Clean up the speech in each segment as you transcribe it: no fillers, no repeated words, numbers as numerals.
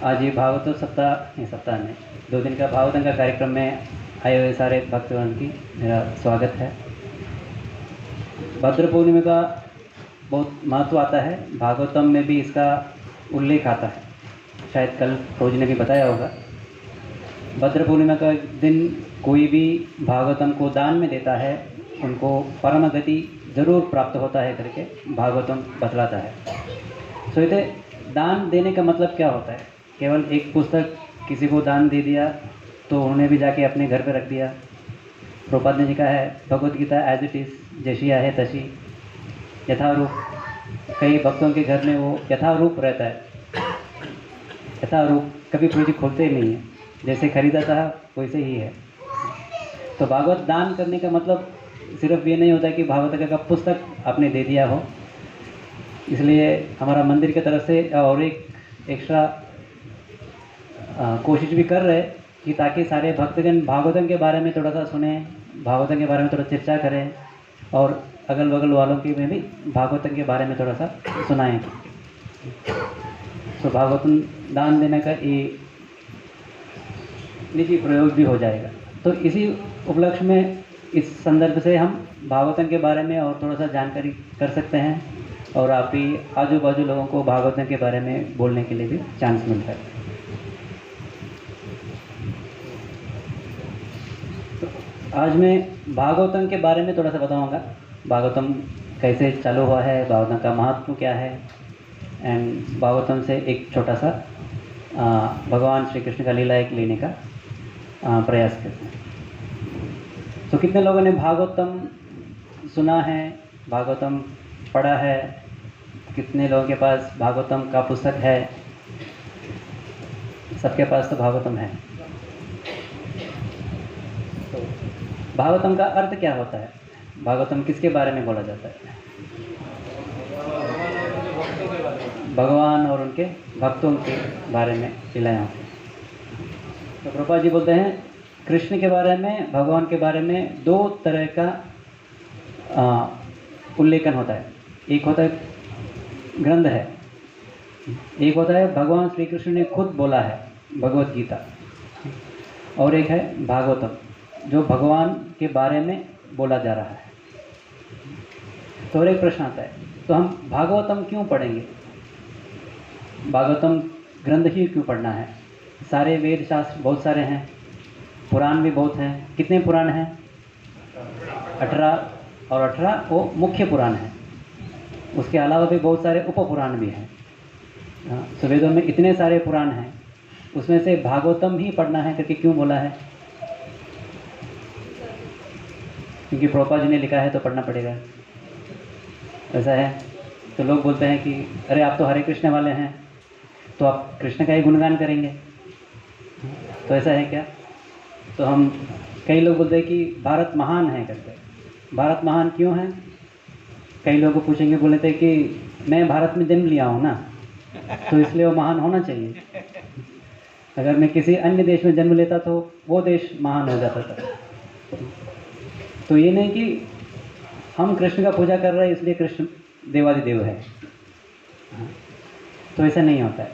आज ये भागवत सप्ताह में 2 दिन का भागवतम का कार्यक्रम में आए हुए सारे भक्तगण की मेरा स्वागत है। भद्र पूर्णिमा का बहुत महत्व आता है, भागवतम में भी इसका उल्लेख आता है। शायद कल रोज ने भी बताया होगा। भद्र पूर्णिमा का दिन कोई भी भागवतम को दान में देता है, उनको परम गति जरूर प्राप्त होता है करके भागवतम बतलाता है। तो इसे दान देने का मतलब क्या होता है? केवल एक पुस्तक किसी को दान दे दिया तो उन्होंने भी जाके अपने घर पे रख दिया। प्रभुपाद ने लिखा है Bhagavad Gita as it is, जैसी है तैसी, यथारूप। कई भक्तों के घर में वो यथारूप रहता है, यथारूप कभी पूरी खोलते ही नहीं है, जैसे खरीदा था वैसे ही है। तो भागवत दान करने का मतलब सिर्फ ये नहीं होता कि भागवत का पुस्तक आपने दे दिया हो। इसलिए हमारा मंदिर की तरफ से और एक एक्स्ट्रा कोशिश भी कर रहे कि ताकि सारे भक्तगण भागवतम के बारे में थोड़ा सा सुने, भागवतम के बारे में थोड़ा चर्चा करें और अगल बगल वालों के में भी भागवतम के बारे में थोड़ा सा सुनाएं। तो भागवतम दान देने का ये निजी प्रयोग भी हो जाएगा। तो इसी उपलक्ष्य में इस संदर्भ से हम भागवतम के बारे में और थोड़ा सा जानकारी कर सकते हैं और आप भी आजू बाजू लोगों को भागवतम के बारे में बोलने के लिए भी चांस मिलता है। तो आज मैं भागवतम के बारे में थोड़ा सा बताऊंगा, भागवतम कैसे चालू हुआ है, भागवतम का महत्व क्या है, एंड भागवतम से एक छोटा सा भगवान श्री कृष्ण का लीला एक लेने का प्रयास करते हैं। तो कितने लोगों ने भागवतम सुना है, भागवतम पढ़ा है? कितने लोगों के पास भागवतम का पुस्तक है? सबके पास तो भागवतम है। तो भागवतम का अर्थ क्या होता है? भागवतम किसके बारे में बोला जाता है? भगवान और उनके भक्तों के बारे में लीलाएं होती हैं। तो प्रभुपाद जी बोलते हैं कृष्ण के बारे में, भगवान के बारे में 2 तरह का उल्लेखन होता है। एक होता है ग्रंथ है, एक होता है भगवान श्री कृष्ण ने खुद बोला है भगवद गीता, और एक है भागवतम जो भगवान के बारे में बोला जा रहा है। तो और एक प्रश्न आता है, तो हम भागवतम क्यों पढ़ेंगे? भागवतम ग्रंथ ही क्यों पढ़ना है? सारे वेद शास्त्र बहुत सारे हैं, पुराण भी बहुत हैं। कितने पुराण हैं? 18, और 18 वो मुख्य पुराण हैं। उसके अलावा भी बहुत सारे उप पुराण भी हैं। तो वेदों में इतने सारे पुराण हैं, उसमें से भागवतम ही पढ़ना है करके क्यों बोला है? क्योंकि प्रभुपाद जी ने लिखा है तो पढ़ना पड़ेगा, ऐसा है। तो लोग बोलते हैं कि अरे आप तो हरे कृष्ण वाले हैं, तो आप कृष्ण का ही गुणगान करेंगे, तो ऐसा है क्या? तो हम कई लोग बोलते हैं कि भारत महान है करके। भारत महान क्यों है? कई लोगों को पूछेंगे, बोले थे कि मैं भारत में जन्म लिया हूँ ना, तो इसलिए वो महान होना चाहिए। अगर मैं किसी अन्य देश में जन्म लेता तो वो देश महान हो जाता था। तो ये नहीं कि हम कृष्ण का पूजा कर रहे हैं इसलिए कृष्ण देवादिदेव है, तो ऐसा नहीं होता है।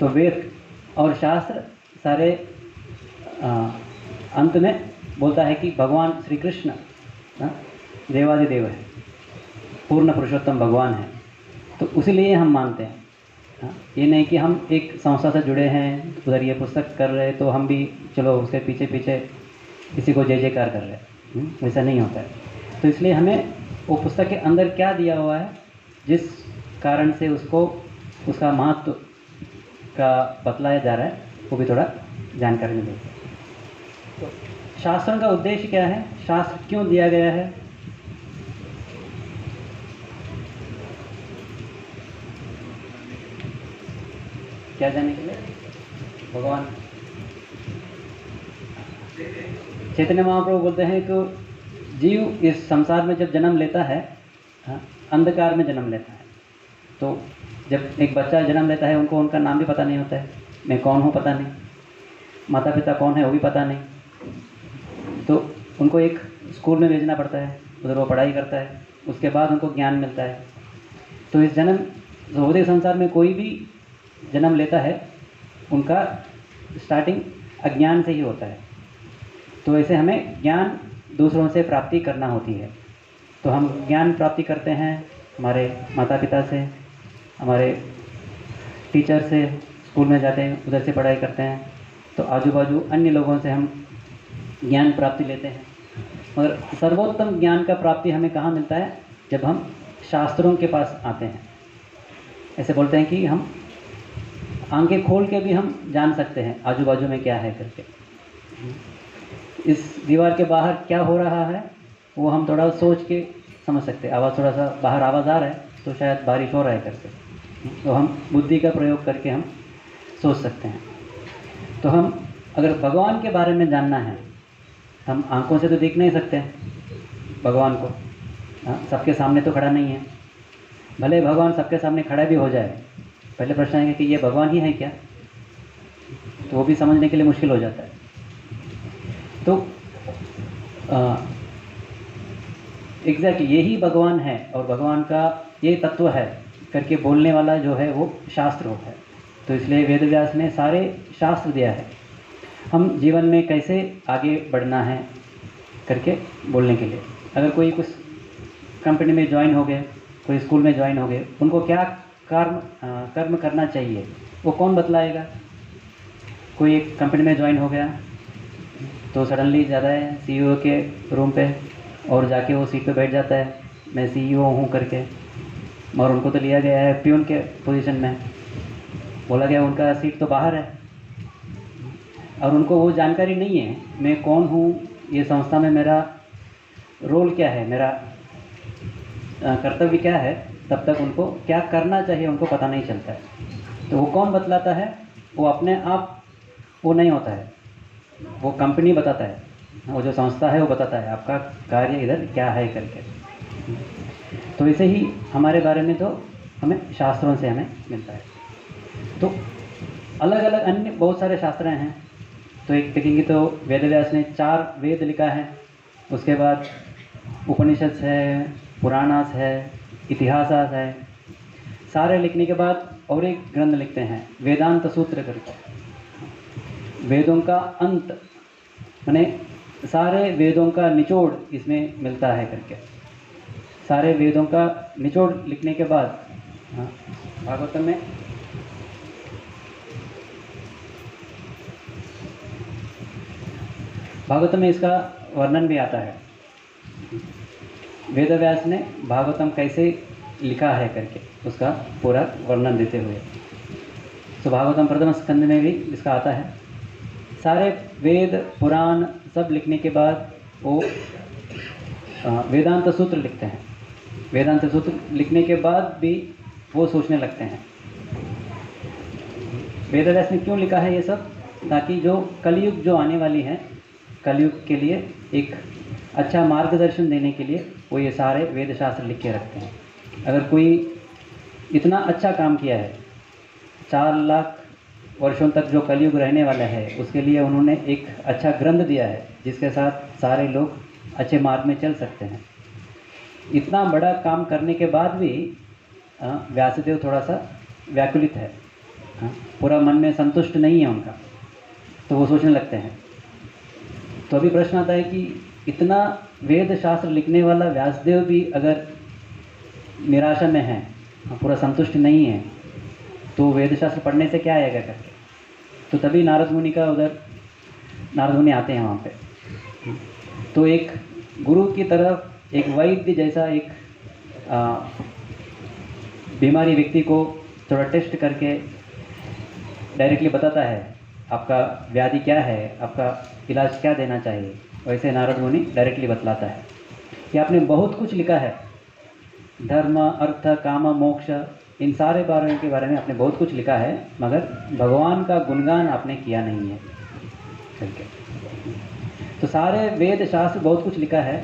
तो वेद और शास्त्र सारे अंत में बोलता है कि भगवान श्री कृष्ण देवादिदेव है, पूर्ण पुरुषोत्तम भगवान है। तो उसीलिए हम मानते हैं। ये नहीं कि हम एक संस्था से जुड़े हैं, उधर ये पुस्तक कर रहे तो हम भी चलो उसके पीछे पीछे किसी को जय जयकार कर रहे हैं, वैसा नहीं होता है। तो इसलिए हमें वो पुस्तक के अंदर क्या दिया हुआ है, जिस कारण से उसको उसका महत्व का बतलाया जा रहा है, वो भी थोड़ा जानकारी मिलेगी। तो शास्त्रों का उद्देश्य क्या है? शास्त्र क्यों दिया गया है? क्या जाने के लिए? भगवान चैतन्य महाप्रभु बोलते हैं कि जीव इस संसार में जब जन्म लेता है, अंधकार में जन्म लेता है। तो जब एक बच्चा जन्म लेता है, उनको उनका नाम भी पता नहीं होता है, मैं कौन हूँ पता नहीं, माता पिता कौन है वो भी पता नहीं। तो उनको एक स्कूल में भेजना पड़ता है, उधर वो पढ़ाई करता है, उसके बाद उनको ज्ञान मिलता है। तो इस जन्म भौतिक संसार में कोई भी जन्म लेता है उनका स्टार्टिंग अज्ञान से ही होता है। तो ऐसे हमें ज्ञान दूसरों से प्राप्ति करना होती है। तो हम ज्ञान प्राप्ति करते हैं हमारे माता पिता से, हमारे टीचर से, स्कूल में जाते हैं उधर से पढ़ाई करते हैं, तो आजू बाजू अन्य लोगों से हम ज्ञान प्राप्ति लेते हैं। मगर सर्वोत्तम ज्ञान का प्राप्ति हमें कहाँ मिलता है? जब हम शास्त्रों के पास आते हैं। ऐसे बोलते हैं कि हम आंखें खोल के भी हम जान सकते हैं आजू बाजू में क्या है करके। इस दीवार के बाहर क्या हो रहा है वो हम थोड़ा सोच के समझ सकते हैं। आवाज़ थोड़ा सा बाहर आवाज़ आ रहा है तो शायद बारिश हो रहा है करके, तो हम बुद्धि का प्रयोग करके हम सोच सकते हैं। तो हम अगर भगवान के बारे में जानना है, हम आंखों से तो देख नहीं सकते भगवान को, सबके सामने तो खड़ा नहीं है। भले भगवान सबके सामने खड़ा भी हो जाए, पहले प्रश्न आएगा कि ये भगवान ही है क्या, तो वो भी समझने के लिए मुश्किल हो जाता है। तो एग्जैक्टली यही भगवान है और भगवान का ये तत्व है करके बोलने वाला जो है वो शास्त्र होता है। तो इसलिए वेद व्यास ने सारे शास्त्र दिया है हम जीवन में कैसे आगे बढ़ना है करके बोलने के लिए। अगर कोई कुछ कंपनी में ज्वाइन हो गए, कोई स्कूल में ज्वाइन हो गए, उनको क्या कर्म करना चाहिए वो कौन बतलाएगा? कोई एक कंपनी में ज्वाइन हो गया तो सडनली जाता है सीईओ के रूम पे और जाके वो सीट पे बैठ जाता है, मैं सीईओ हूँ करके, और उनको तो लिया गया है प्यून के पोजीशन में, बोला गया उनका सीट तो बाहर है, और उनको वो जानकारी नहीं है मैं कौन हूँ, ये संस्था में मेरा रोल क्या है, मेरा कर्तव्य क्या है। तब तक उनको क्या करना चाहिए उनको पता नहीं चलता है। तो वो कौन बतलाता है? वो अपने आप वो नहीं होता है, वो कंपनी बताता है, वो जो संस्था है वो बताता है आपका कार्य इधर क्या है करके। तो ऐसे ही हमारे बारे में तो हमें शास्त्रों से हमें मिलता है। तो अलग अलग अन्य बहुत सारे शास्त्र हैं। तो एक देखेंगे तो वेद व्यास ने 4 वेद लिखा है, उसके बाद उपनिषद है, पुराणास है, इतिहासास है। सारे लिखने के बाद और एक ग्रंथ लिखते हैं वेदांत सूत्र करके, वेदों का अंत, माने सारे वेदों का निचोड़ इसमें मिलता है करके। सारे वेदों का निचोड़ लिखने के बाद भागवतम में इसका वर्णन भी आता है। वेद व्यास ने भागवतम कैसे लिखा है करके उसका पूरा वर्णन देते हुए, तो भागवतम प्रथम स्कंद में भी इसका आता है। सारे वेद पुराण सब लिखने के बाद वो वेदांत सूत्र लिखते हैं। वेदांत सूत्र लिखने के बाद भी वो सोचने लगते हैं वेद व्यास ने क्यों लिखा है ये सब, ताकि जो कलयुग जो आने वाली है, कलयुग के लिए एक अच्छा मार्गदर्शन देने के लिए वो ये सारे वेद शास्त्र लिख के रखते हैं। अगर कोई इतना अच्छा काम किया है, 4 लाख वर्षों तक जो कलयुग रहने वाला है, उसके लिए उन्होंने एक अच्छा ग्रंथ दिया है जिसके साथ सारे लोग अच्छे मार्ग में चल सकते हैं। इतना बड़ा काम करने के बाद भी व्यासदेव थोड़ा सा व्याकुलित है, पूरा मन में संतुष्ट नहीं है उनका, तो वो सोचने लगते हैं। तो अभी प्रश्न आता है कि इतना वेद शास्त्र लिखने वाला व्यासदेव भी अगर निराशा में है, पूरा संतुष्ट नहीं है, तो वेद शास्त्र पढ़ने से क्या आएगा करके। तो तभी नारद मुनि आते हैं वहाँ पे। तो एक गुरु की तरफ एक वैद्य जैसा एक बीमारी व्यक्ति को थोड़ा टेस्ट करके डायरेक्टली बताता है आपका व्याधि क्या है, आपका इलाज क्या देना चाहिए, वैसे नारद मुनि डायरेक्टली बतलाता है कि आपने बहुत कुछ लिखा है, धर्म अर्थ काम मोक्ष, इन सारे के बारे में आपने बहुत कुछ लिखा है, मगर भगवान का गुणगान आपने किया नहीं है करके। तो सारे वेद शास्त्र बहुत कुछ लिखा है,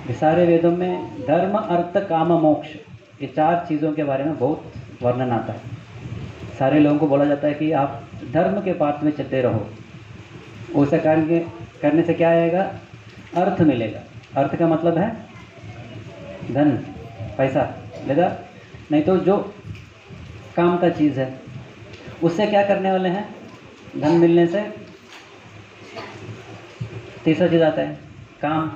ये सारे वेदों में धर्म अर्थ काम मोक्ष, ये 4 चीज़ों के बारे में बहुत वर्णन आता है। सारे लोगों को बोला जाता है कि आप धर्म के पाथ में चलते रहो, उसे करने से क्या आएगा, अर्थ मिलेगा। अर्थ का मतलब है धन पैसा लेगा, नहीं तो जो काम का चीज़ है उससे क्या करने वाले हैं? धन मिलने से तीसरा चीज आता है काम,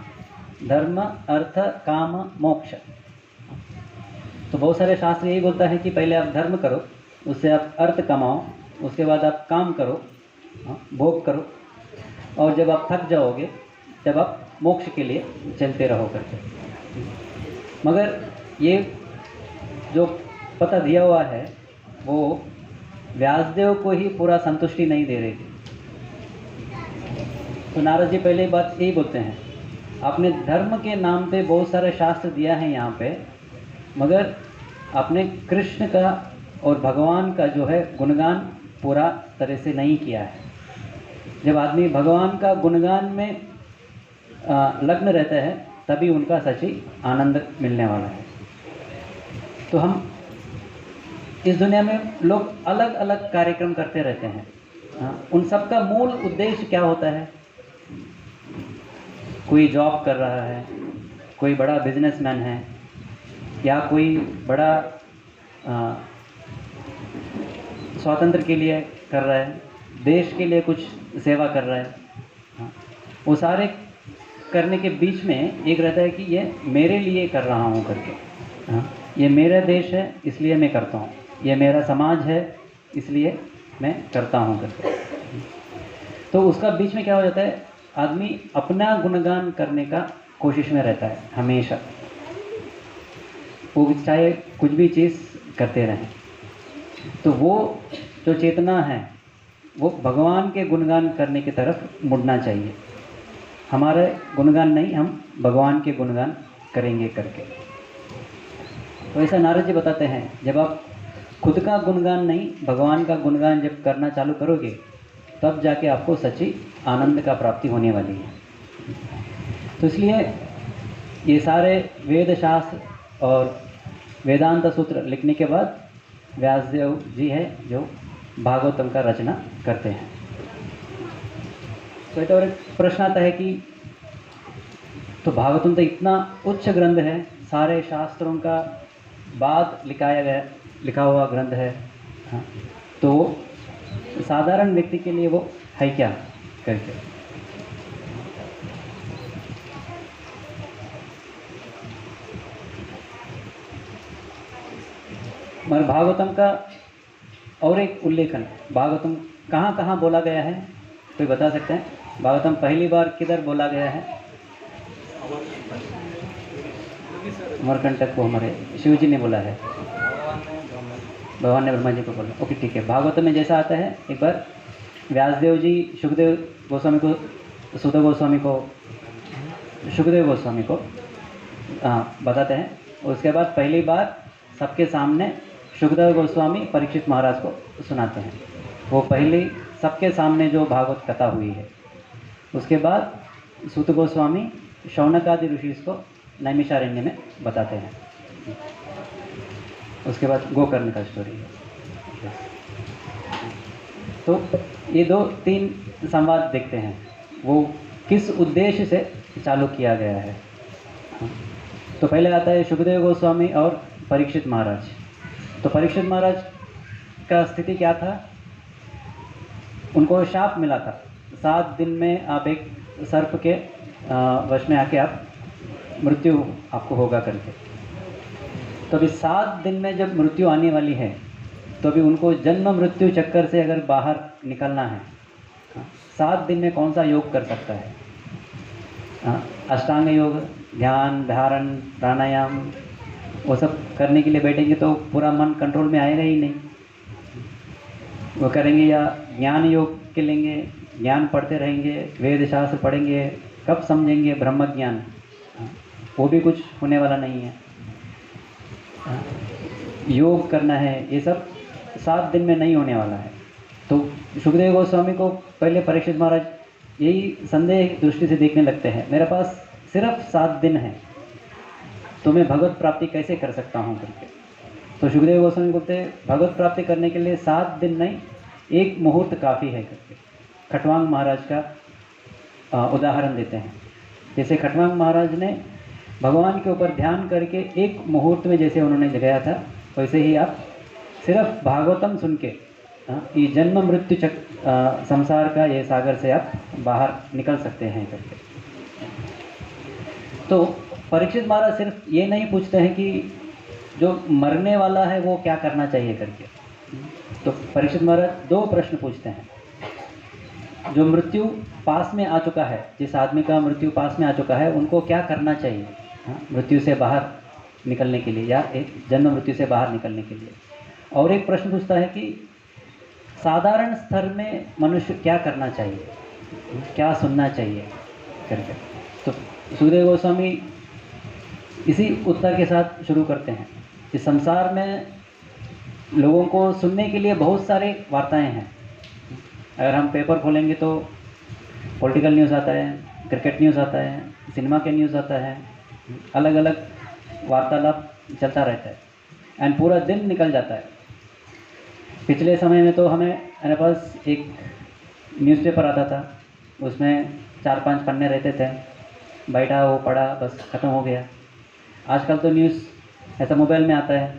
धर्म, अर्थ, काम, मोक्ष। तो बहुत सारे शास्त्र यही बोलता है कि पहले आप धर्म करो, उससे आप अर्थ कमाओ, उसके बाद आप काम करो, भोग करो, और जब आप थक जाओगे तब आप मोक्ष के लिए चलते रहो करके। मगर ये जो पता दिया हुआ है वो व्यासदेव को ही पूरा संतुष्टि नहीं दे रही थी। तो नारद जी पहले बात यही बोलते हैं, आपने धर्म के नाम पे बहुत सारे शास्त्र दिया है यहाँ पे, मगर आपने कृष्ण का और भगवान का जो है गुणगान पूरा तरह से नहीं किया है। जब आदमी भगवान का गुणगान में लग्न रहता है तभी उनका सच्ची आनंद मिलने वाला है। तो हम इस दुनिया में लोग अलग अलग कार्यक्रम करते रहते हैं, उन सब का मूल उद्देश्य क्या होता है? कोई जॉब कर रहा है, कोई बड़ा बिजनेसमैन है, या कोई बड़ा स्वातंत्र के लिए कर रहा है, देश के लिए कुछ सेवा कर रहा है। वो सारे करने के बीच में एक रहता है कि ये मेरे लिए कर रहा हूँ करके, ये मेरा देश है इसलिए मैं करता हूँ, ये मेरा समाज है इसलिए मैं करता हूँ करके। तो उसका बीच में क्या हो जाता है, आदमी अपना गुणगान करने का कोशिश में रहता है हमेशा, वो चाहे कुछ भी चीज़ करते रहें। तो वो जो चेतना है वो भगवान के गुणगान करने की तरफ मुड़ना चाहिए। हमारे गुणगान नहीं, हम भगवान के गुणगान करेंगे करके। तो ऐसा नारद जी बताते हैं, जब आप खुद का गुणगान नहीं भगवान का गुणगान जब करना चालू करोगे तब जाके आपको सच्ची आनंद का प्राप्ति होने वाली है। तो इसलिए ये सारे वेद शास्त्र और वेदांत सूत्र लिखने के बाद व्यासदेव जी है जो भागवतम का रचना करते हैं। तो एक प्रश्न आता है कि तो भागवतम तो इतना उच्च ग्रंथ है, सारे शास्त्रों का बाद लिखा हुआ ग्रंथ है, तो साधारण व्यक्ति के लिए वो है क्या करके। मगर भागवतम का और एक उल्लेखन, भागवतम कहाँ कहाँ बोला गया है, कोई बता सकते हैं? भागवतम पहली बार किधर बोला गया है? अमरकंटक को हमारे शिव जी ने बोला है, भगवान ने ब्रह्मा जी को बोला। ओके ठीक है। भागवतम में जैसा आता है, एक बार व्यासदेव जी सुखदेव गोस्वामी को, सुध गोस्वामी को, सुखदेव गोस्वामी को बताते हैं। उसके बाद पहली बार सबके सामने सुखदेव गोस्वामी परीक्षित महाराज को सुनाते हैं। वो पहली सबके सामने जो भागवत कथा हुई है। उसके बाद सूत गोस्वामी शौनक आदि ऋषि को नैमिषारण्य में बताते हैं। उसके बाद गोकर्ण का स्टोरी है। तो ये 2-3 संवाद देखते हैं, वो किस उद्देश्य से चालू किया गया है। तो पहले आता है सुखदेव गोस्वामी और परीक्षित महाराज। तो परीक्षित महाराज का स्थिति क्या था? उनको शाप मिला था, 7 दिन में आप एक सर्प के वश में आके आप मृत्यु आपको होगा करके। तो अभी 7 दिन में जब मृत्यु आने वाली है तो अभी उनको जन्म मृत्यु चक्कर से अगर बाहर निकलना है, 7 दिन में कौन सा योग कर सकता है? अष्टांग योग, ध्यान, धारण, प्राणायाम, वो सब करने के लिए बैठेंगे तो पूरा मन कंट्रोल में आएगा ही नहीं। वो करेंगे या ज्ञान योग के लेंगे, ज्ञान पढ़ते रहेंगे, वेद शास्त्र पढ़ेंगे, कब समझेंगे ब्रह्म ज्ञान? वो भी कुछ होने वाला नहीं है। योग करना है, ये सब 7 दिन में नहीं होने वाला है। तो सुखदेव गोस्वामी को पहले परीक्षित महाराज यही संदेह दृष्टि से देखने लगते हैं, मेरे पास सिर्फ 7 दिन है तो मैं भगवत प्राप्ति कैसे कर सकता हूँ करके। तो सुखदेव गोस्वामी बोलते हैं भगवत प्राप्ति करने के लिए 7 दिन नहीं, 1 मुहूर्त काफ़ी है करके। खटवांग महाराज का उदाहरण देते हैं। जैसे खटवांग महाराज ने भगवान के ऊपर ध्यान करके 1 मुहूर्त में जैसे उन्होंने जगाया था, वैसे ही आप सिर्फ भागवतम सुन के ये जन्म मृत्यु संसार का ये सागर से आप बाहर निकल सकते हैं करके। तो परीक्षित महाराज सिर्फ ये नहीं पूछते हैं कि जो मरने वाला है वो क्या करना चाहिए करके। तो परीक्षित महाराज दो प्रश्न पूछते हैं। जो मृत्यु पास में आ चुका है, जिस आदमी का मृत्यु पास में आ चुका है, उनको क्या करना चाहिए मृत्यु से बाहर निकलने के लिए, या एक जन्म मृत्यु से बाहर निकलने के लिए। और एक प्रश्न पूछता है कि साधारण स्तर में मनुष्य क्या करना चाहिए, क्या सुनना चाहिए करके। तो सुखदेव गोस्वामी इसी उत्तर के साथ शुरू करते हैं कि संसार में लोगों को सुनने के लिए बहुत सारे वार्ताएं हैं। अगर हम पेपर खोलेंगे तो पॉलिटिकल न्यूज़ आता है, क्रिकेट न्यूज़ आता है, सिनेमा के न्यूज़ आता है, अलग अलग वार्तालाप चलता रहता है एंड पूरा दिन निकल जाता है। पिछले समय में तो मेरे पास एक न्यूज़पेपर आता था, उसमें 4-5 पन्ने रहते थे, बैठा वो पढ़ा बस ख़त्म हो गया। आजकल तो न्यूज़ ऐसा मोबाइल में आता है,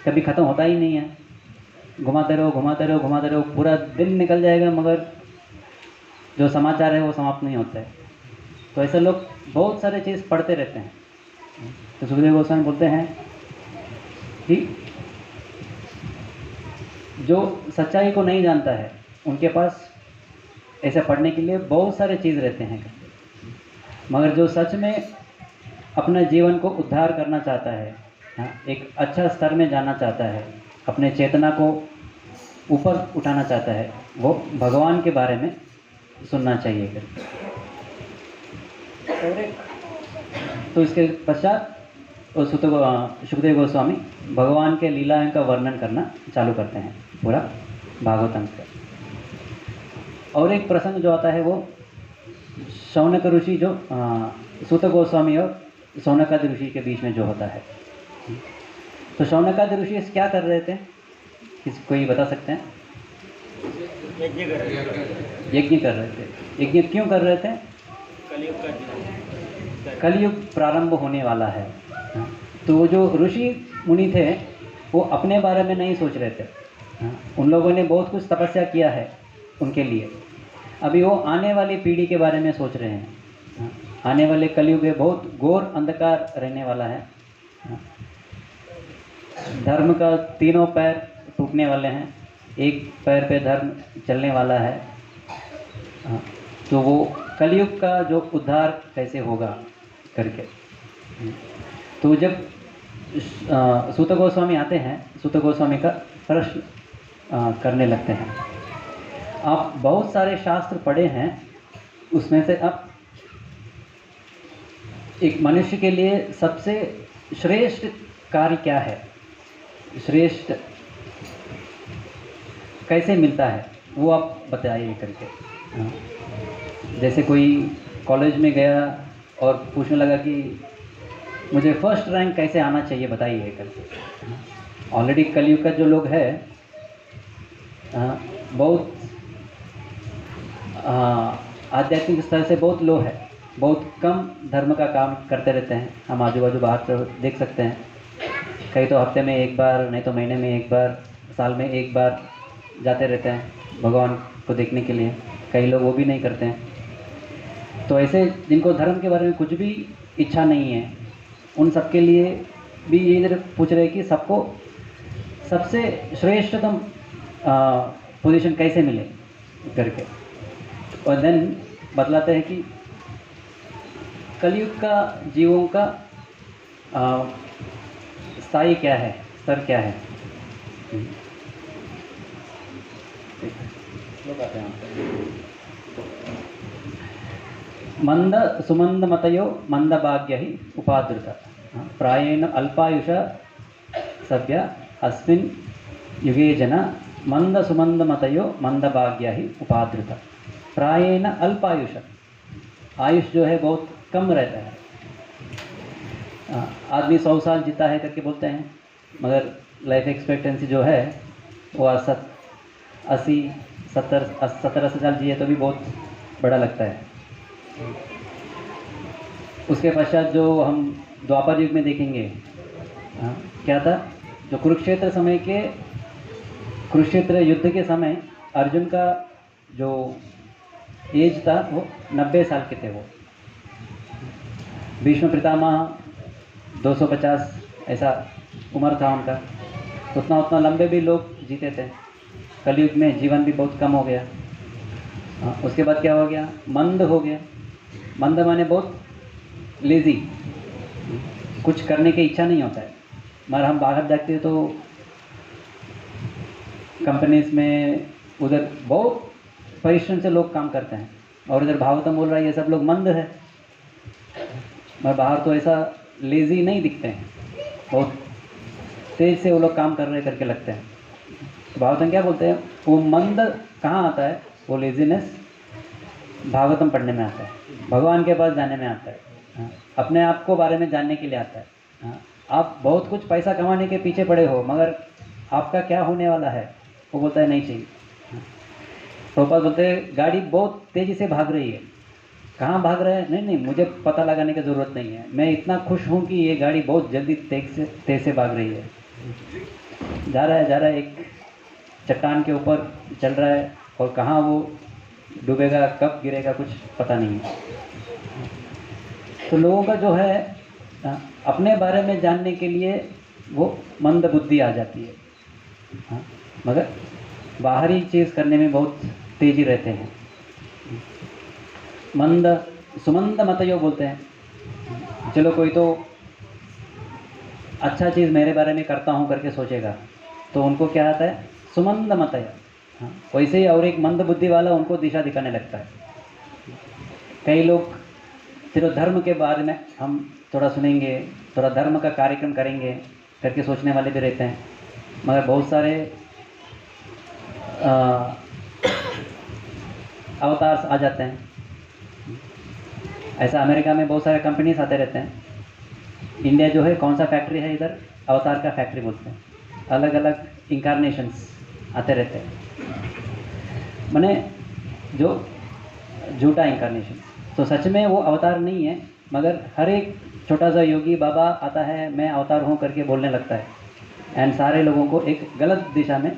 कभी ख़त्म होता ही नहीं है, घुमाते रहो घुमाते रहो घुमाते रहो, पूरा दिन निकल जाएगा मगर जो समाचार है वो समाप्त नहीं होता है। तो ऐसे लोग बहुत सारे चीज़ पढ़ते रहते हैं। तो सुखदेव गोस्वामी बोलते हैं कि जो सच्चाई को नहीं जानता है उनके पास ऐसे पढ़ने के लिए बहुत सारे चीज़ रहते हैं, मगर जो सच में अपने जीवन को उद्धार करना चाहता है, एक अच्छा स्तर में जाना चाहता है, अपने चेतना को ऊपर उठाना चाहता है, वो भगवान के बारे में सुनना चाहिए। तो इसके पश्चात सुखदेव गोस्वामी भगवान के लीलाओं का वर्णन करना चालू करते हैं पूरा भागवतम का। और एक प्रसंग जो आता है वो शौनक ऋषि, जो सूत गोस्वामी और शौनकादि ऋषि के बीच में जो होता है। तो शौनकादि ऋषि क्या कर रहे थे, कोई बता सकते हैं? यज्ञ कर रहे थे। यज्ञ क्यों कर रहे थे? कलयुग प्रारंभ होने वाला है। तो जो ऋषि मुनि थे वो अपने बारे में नहीं सोच रहे थे, उन लोगों ने बहुत कुछ तपस्या किया है उनके लिए। अभी वो आने वाली पीढ़ी के बारे में सोच रहे हैं। आने वाले कलयुग में बहुत घोर अंधकार रहने वाला है, धर्म का तीनों पैर टूटने वाले हैं, एक पैर पे धर्म चलने वाला है। तो वो कलयुग का जो उद्धार कैसे होगा करके। तो जब सूत गोस्वामी आते हैं, सूत गोस्वामी का प्रश्न करने लगते हैं। आप बहुत सारे शास्त्र पढ़े हैं, उसमें से आप एक मनुष्य के लिए सबसे श्रेष्ठ कार्य क्या है, श्रेष्ठ कैसे मिलता है, वो आप बताइए करके। जैसे कोई कॉलेज में गया और पूछने लगा कि मुझे फर्स्ट रैंक कैसे आना चाहिए बताइए करके। ऑलरेडी कलयुग का जो लोग है बहुत आध्यात्मिक स्तर से बहुत लो है, बहुत कम धर्म का काम करते रहते हैं। हम आजू बाजू बाहर तो देख सकते हैं, कई तो हफ्ते में एक बार, नहीं तो महीने में एक बार, साल में एक बार जाते रहते हैं भगवान को देखने के लिए। कई लोग वो भी नहीं करते हैं। तो ऐसे जिनको धर्म के बारे में कुछ भी इच्छा नहीं है, उन सबके लिए भी ये इधर पूछ रहे कि सबको सबसे श्रेष्ठतम पोजीशन कैसे मिले करके। और देन बतलाते हैं कि कलयुग का जीवों का स्थायी क्या है, स्तर क्या है। मंद सुमंद मतयो मंद भाग्य ही उपादृत प्रायेण अल्पायुष सभ्य अस्मिन् युगे जन मंद सुमंद मतयो मंद भाग्य ही उपादृत। प्रायेण अल्पायुष, आयुष जो है बहुत कम रहता है। आदमी 100 साल जीता है करके बोलते हैं, मगर लाइफ एक्सपेक्टेंसी जो है वो 80, 70 साल जिए तो भी बहुत बड़ा लगता है। उसके पश्चात जो हम द्वापर युग में देखेंगे, क्या था, जो कुरुक्षेत्र समय के कुरुक्षेत्र युद्ध के समय अर्जुन का जो एज था वो 90 साल के थे। वो भीष्म पितामह 250 ऐसा उम्र था उनका। उतना उतना लंबे भी लोग जीते थे। कलयुग में जीवन भी बहुत कम हो गया। उसके बाद क्या हो गया, मंद हो गया। मंद माने बहुत लेज़ी, कुछ करने की इच्छा नहीं होता है। मगर हम बाहर जाते हैं तो कंपनीज में उधर बहुत परिश्रम से लोग काम करते हैं, और इधर भागवतम बोल रहा है ये सब लोग मंद है। मगर बाहर तो ऐसा लेज़ी नहीं दिखते हैं, बहुत तेज से वो लोग काम कर रहे करके लगते हैं। भागवतम क्या बोलते हैं, वो मंद कहाँ आता है, वो लेजीनेस भागवतम पढ़ने में आता है, भगवान के पास जाने में आता है, अपने आप को बारे में जानने के लिए आता है। आप बहुत कुछ पैसा कमाने के पीछे पड़े हो, मगर आपका क्या होने वाला है वो बोलता है नहीं चाहिए। प्रभुपाद बोलते हैं गाड़ी बहुत तेज़ी से भाग रही है। कहाँ भाग रहा है, नहीं नहीं मुझे पता लगाने की ज़रूरत नहीं है, मैं इतना खुश हूँ कि ये गाड़ी बहुत जल्दी तेज़ से भाग रही है। जा रहा है एक चट्टान के ऊपर चल रहा है, और कहाँ वो डूबेगा कब गिरेगा कुछ पता नहीं है। तो लोगों का जो है अपने बारे में जानने के लिए वो मंद बुद्धि आ जाती है, मगर बाहरी चीज़ करने में बहुत तेज़ी रहते हैं। मंद सुमंद मतयो बोलते हैं। चलो कोई तो अच्छा चीज़ मेरे बारे में करता हूँ करके सोचेगा तो उनको क्या आता है, सुमंद मतय। वैसे ही और एक मंद बुद्धि वाला उनको दिशा दिखाने लगता है। कई लोग सिर्फ धर्म के बारे में हम थोड़ा सुनेंगे, थोड़ा धर्म का कार्यक्रम करेंगे करके सोचने वाले भी रहते हैं, मगर बहुत सारे अवतार्स आ जाते हैं। ऐसा अमेरिका में बहुत सारे कंपनीज आते रहते हैं। इंडिया जो है कौन सा फैक्ट्री है, इधर अवतार का फैक्ट्री बोलते हैं। अलग अलग इंकारनेशंस आते रहते हैं, माने जो झूठा इंकारनेशन। तो सच में वो अवतार नहीं है, मगर हर एक छोटा सा योगी बाबा आता है मैं अवतार हूँ करके बोलने लगता है, एंड सारे लोगों को एक गलत दिशा में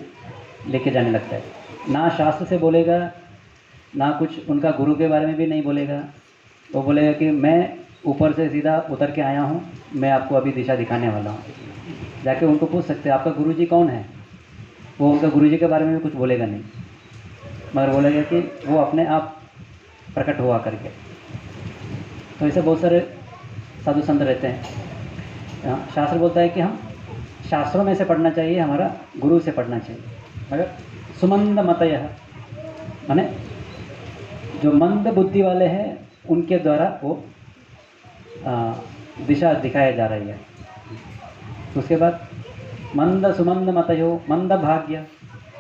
लेके जाने लगता है। ना शास्त्र से बोलेगा, ना कुछ उनका गुरु के बारे में भी नहीं बोलेगा। वो बोलेगा कि मैं ऊपर से सीधा उतर के आया हूँ, मैं आपको अभी दिशा दिखाने वाला हूँ। जाके उनको पूछ सकते हैं आपका गुरुजी कौन है। वो उनका गुरुजी के बारे में भी कुछ बोलेगा नहीं, मगर बोलेगा कि वो अपने आप प्रकट हुआ करके। तो ऐसे बहुत सारे साधु संत रहते हैं। शास्त्र बोलता है कि हम शास्त्रों में से पढ़ना चाहिए, हमारा गुरु से पढ़ना चाहिए। मगर सुमंद मतय माने जो मंद बुद्धि वाले हैं उनके द्वारा वो दिशा दिखाया जा रही है। उसके बाद मंद सुमंद मतयो मंद भाग्य।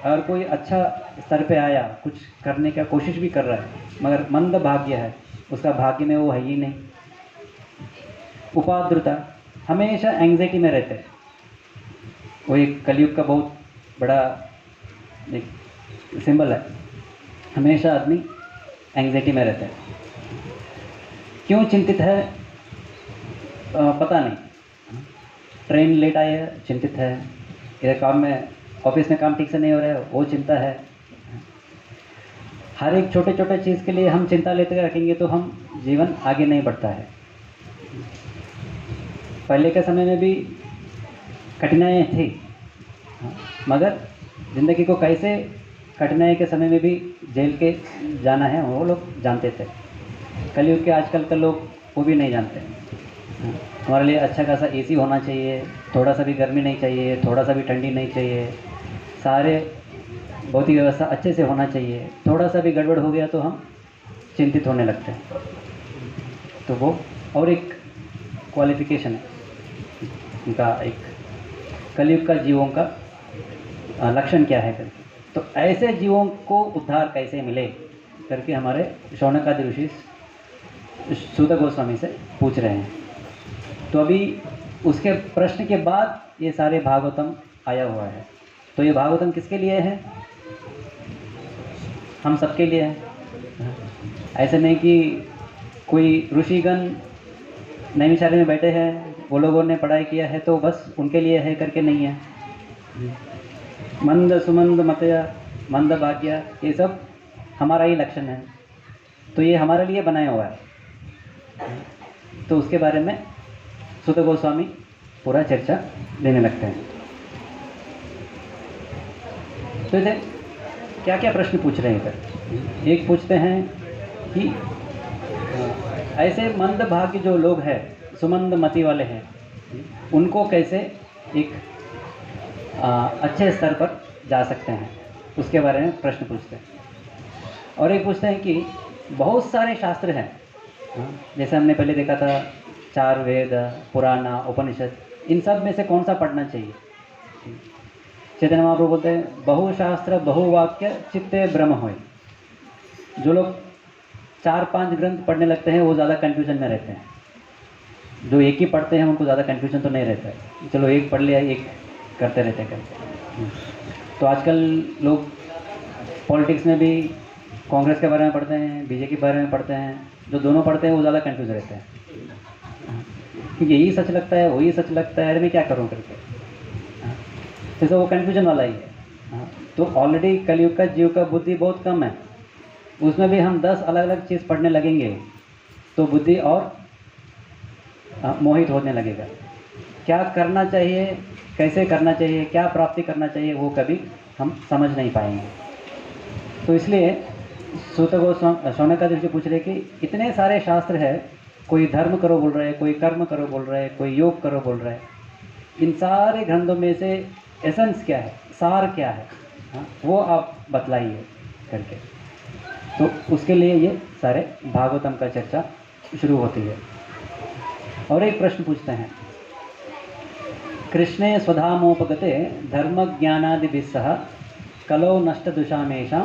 अगर कोई अच्छा स्तर पे आया, कुछ करने का कोशिश भी कर रहा है, मगर मंद भाग्य है, उसका भाग्य में वो है ही नहीं। उपाद्रता, हमेशा एंग्जाइटी में रहते हैं। वो एक कलयुग का बहुत बड़ा एक सिंबल है। हमेशा आदमी एंग्जाइटी में रहता है। क्यों चिंतित है पता नहीं। ट्रेन लेट आई है, चिंतित है। इधर काम में, ऑफिस में काम ठीक से नहीं हो रहा है, वो चिंता है। हर एक छोटे छोटे चीज़ के लिए हम चिंता लेते रखेंगे तो हम जीवन आगे नहीं बढ़ता है। पहले के समय में भी कठिनाइयाँ थी, मगर ज़िंदगी को कैसे कठिनाई के समय में भी झेल के जाना है वो लोग जानते थे। कलयुग के आजकल के लोग वो भी नहीं जानते। हमारे लिए अच्छा खासा एसी होना चाहिए, थोड़ा सा भी गर्मी नहीं चाहिए, थोड़ा सा भी ठंडी नहीं चाहिए, सारे भौतिक व्यवस्था अच्छे से होना चाहिए। थोड़ा सा भी गड़बड़ हो गया तो हम चिंतित होने लगते हैं। तो वो और एक क्वालिफिकेशन है उनका, एक कलयुग का जीवों का लक्षण क्या है करके। तो ऐसे जीवों को उद्धार कैसे मिले करके हमारे शौनकादि ऋषि सूत गोस्वामी से पूछ रहे हैं। तो अभी उसके प्रश्न के बाद ये सारे भागवतम आया हुआ है। तो ये भागवतम किसके लिए है? हम सबके लिए है। ऐसे नहीं कि कोई ऋषिगण नैमिषारण्य में बैठे हैं, वो लोगों ने पढ़ाई किया है तो बस उनके लिए है करके नहीं है। मंद सुमंद मतया मंद भाग्य, ये सब हमारा ही लक्षण है, तो ये हमारे लिए बनाया हुआ है। तो उसके बारे में सुत गोस्वामी पूरा चर्चा देने लगते हैं। तो इधर क्या क्या प्रश्न पूछ रहे हैं इधर। एक पूछते हैं कि ऐसे मंद भाग्य जो लोग हैं, सुमंद मति वाले हैं, उनको कैसे एक अच्छे स्तर पर जा सकते हैं, उसके बारे में प्रश्न पूछते हैं। और एक पूछते हैं कि बहुत सारे शास्त्र हैं, जैसे हमने पहले देखा था 4 वेद, पुराण, उपनिषद, इन सब में से कौन सा पढ़ना चाहिए। चैतन्य महाप्रभु बोलते हैं बहुशास्त्र बहुवाक्य चित्ते भ्रम होय। जो लोग 4-5 ग्रंथ पढ़ने लगते हैं वो ज़्यादा कन्फ्यूजन में रहते हैं। जो एक ही पढ़ते हैं उनको ज़्यादा कन्फ्यूजन तो नहीं रहता है, चलो एक पढ़ लिया, एक करते रहते हैं। तो आजकल लोग पॉलिटिक्स में भी कांग्रेस के बारे में पढ़ते हैं, बीजेपी के बारे में पढ़ते हैं, जो दोनों पढ़ते हैं वो ज़्यादा कन्फ्यूज रहते हैं, क्योंकि यही सच लगता है वही सच लगता है, अरे मैं क्या करूँ करके, जैसे वो कन्फ्यूजन वाला ही है। तो ऑलरेडी कलयुग का जीव का बुद्धि बहुत कम है, उसमें भी हम 10 अलग अलग चीज़ पढ़ने लगेंगे तो बुद्धि और मोहित होने लगेगा। क्या करना चाहिए, कैसे करना चाहिए, क्या प्राप्ति करना चाहिए, वो कभी हम समझ नहीं पाएंगे। तो इसलिए सूत गोस्वामी शौनकादि जी पूछ रहे कि इतने सारे शास्त्र है, कोई धर्म करो बोल रहा है, कोई कर्म करो बोल रहा है, कोई योग करो बोल रहा है, इन सारे ग्रंथों में से एसेंस क्या है, सार क्या है, वो आप बतलाइए करके। तो उसके लिए ये सारे भागवतम का चर्चा शुरू होती है। और एक प्रश्न पूछते हैं, कृष्णे स्वधामोपगते धर्म ज्ञानादिभिः सह कलो नष्ट दुषामेषां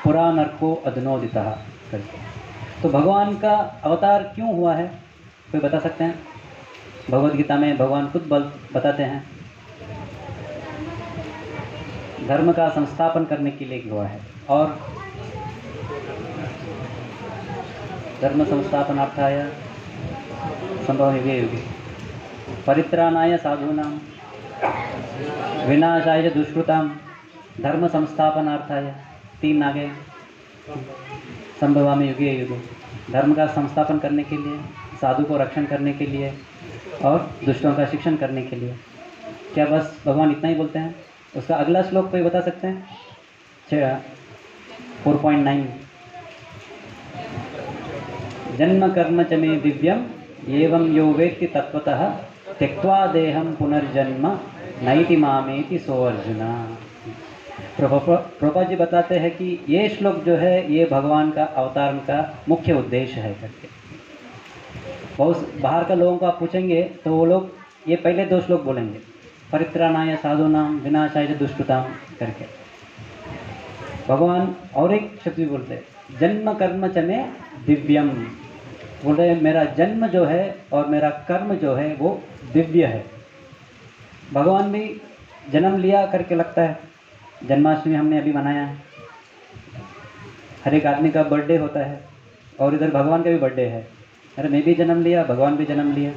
पुरा नरको अधुनोदितः करके। तो भगवान का अवतार क्यों हुआ है, कोई बता सकते हैं। भगवद गीता में भगवान खुद बताते हैं धर्म का संस्थापन करने के लिए हुआ है। और धर्म संस्थापनार्थाय संभव युगे युगे परित्राणाय साधूनां विनाशाय दुष्कृतां धर्म संस्थापनार्थाय, 3 आगे संभवामि युगे युगे, धर्म का संस्थापन करने के लिए, साधु को रक्षण करने के लिए और दुष्टों का शिक्षण करने के लिए। क्या बस भगवान इतना ही बोलते हैं। उसका अगला श्लोक कोई बता सकते हैं। 4.9 जन्म कर्म च मे दिव्यम एवं यो वेत्ति तत्वतः त्यक्त्वा देहं पुनर्जन्म नैति मामेति सो अर्जुना। प्रभुपाद जी बताते हैं कि ये श्लोक जो है ये भगवान का अवतार का मुख्य उद्देश्य है करके। बहुत बाहर का लोगों को आप पूछेंगे तो वो लोग ये पहले 2 श्लोक बोलेंगे, परित्राणाय साधूनां विनाशाय दुष्कृतां करके। भगवान और एक शब्द भी बोलते हैं, जन्म कर्म च मे दिव्यम, बोल रहे मेरा जन्म जो है और मेरा कर्म जो है वो दिव्य है। भगवान भी जन्म लिया करके लगता है, जन्माष्टमी हमने अभी मनाया है, हर एक आदमी का बर्थडे होता है और इधर भगवान का भी बर्थडे है, अरे मैं भी जन्म लिया, भगवान भी जन्म लिया,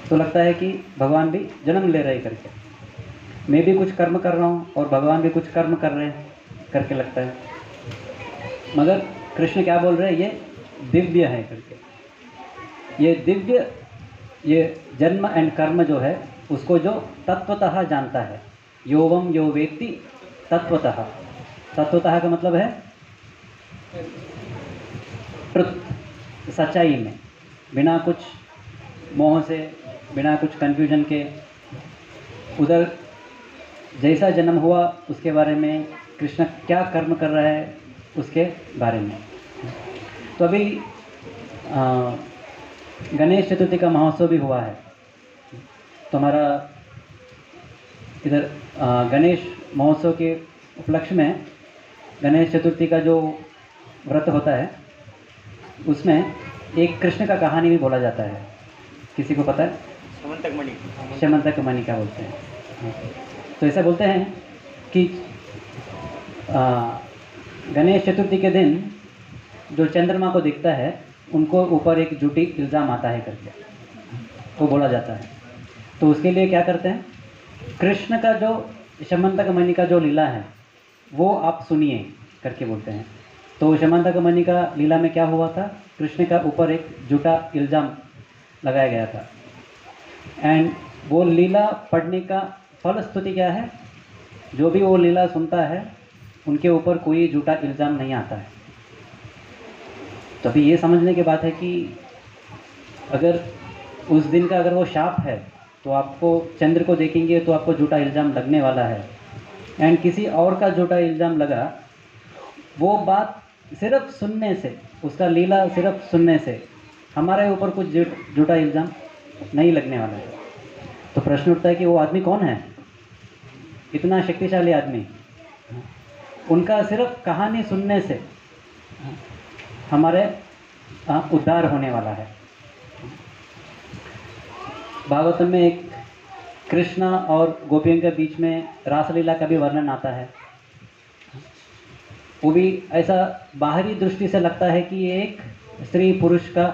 तो लगता है कि भगवान भी जन्म ले रहे करके, मैं भी कुछ कर्म कर रहा हूँ और भगवान भी कुछ कर्म कर रहे हैं करके लगता है। मगर कृष्ण क्या बोल रहे हैं, ये दिव्य है करके। ये दिव्य, ये जन्म एंड कर्म जो है उसको जो तत्वतः जानता है, योवम यो वेत्ति तत्वतः। तत्वतः का मतलब है ट्रुथ, सच्चाई में, बिना कुछ मोह से, बिना कुछ कन्फ्यूजन के। उधर जैसा जन्म हुआ उसके बारे में, कृष्ण क्या कर्म कर रहा है उसके बारे में। तो अभी गणेश चतुर्थी का महोत्सव भी हुआ है, तो हमारा इधर गणेश महोत्सव के उपलक्ष्य में गणेश चतुर्थी का जो व्रत होता है उसमें एक कृष्ण का कहानी भी बोला जाता है। किसी को पता है? शमंतक मणि क्या बोलते हैं। तो ऐसा बोलते हैं कि गणेश चतुर्थी के दिन जो चंद्रमा को दिखता है उनको ऊपर एक झूठी इल्ज़ाम आता है करके तो बोला जाता है। तो उसके लिए क्या करते हैं, कृष्ण का जो शमंतक मणि का जो लीला है वो आप सुनिए करके बोलते हैं। तो शमंतक मणि का लीला में क्या हुआ था, कृष्ण का ऊपर एक झूठा इल्ज़ाम लगाया गया था। एंड वो लीला पढ़ने का फलस्तुति क्या है, जो भी वो लीला सुनता है उनके ऊपर कोई झूठा इल्ज़ाम नहीं आता है। तो अभी ये समझने की बात है कि अगर उस दिन का अगर वो शाप है तो आपको चंद्र को देखेंगे तो आपको झूठा इल्ज़ाम लगने वाला है। एंड किसी और का झूठा इल्ज़ाम लगा, वो बात सिर्फ सुनने से, उसका लीला सिर्फ सुनने से हमारे ऊपर कुछ झूठा इल्ज़ाम नहीं लगने वाला है। तो प्रश्न उठता है कि वो आदमी कौन है, इतना शक्तिशाली आदमी, उनका सिर्फ कहानी सुनने से हमारे उद्धार होने वाला है। भागवतम में एक कृष्णा और गोपियों के बीच में रासलीला का भी वर्णन आता है। वो भी ऐसा बाहरी दृष्टि से लगता है कि ये एक स्त्री पुरुष का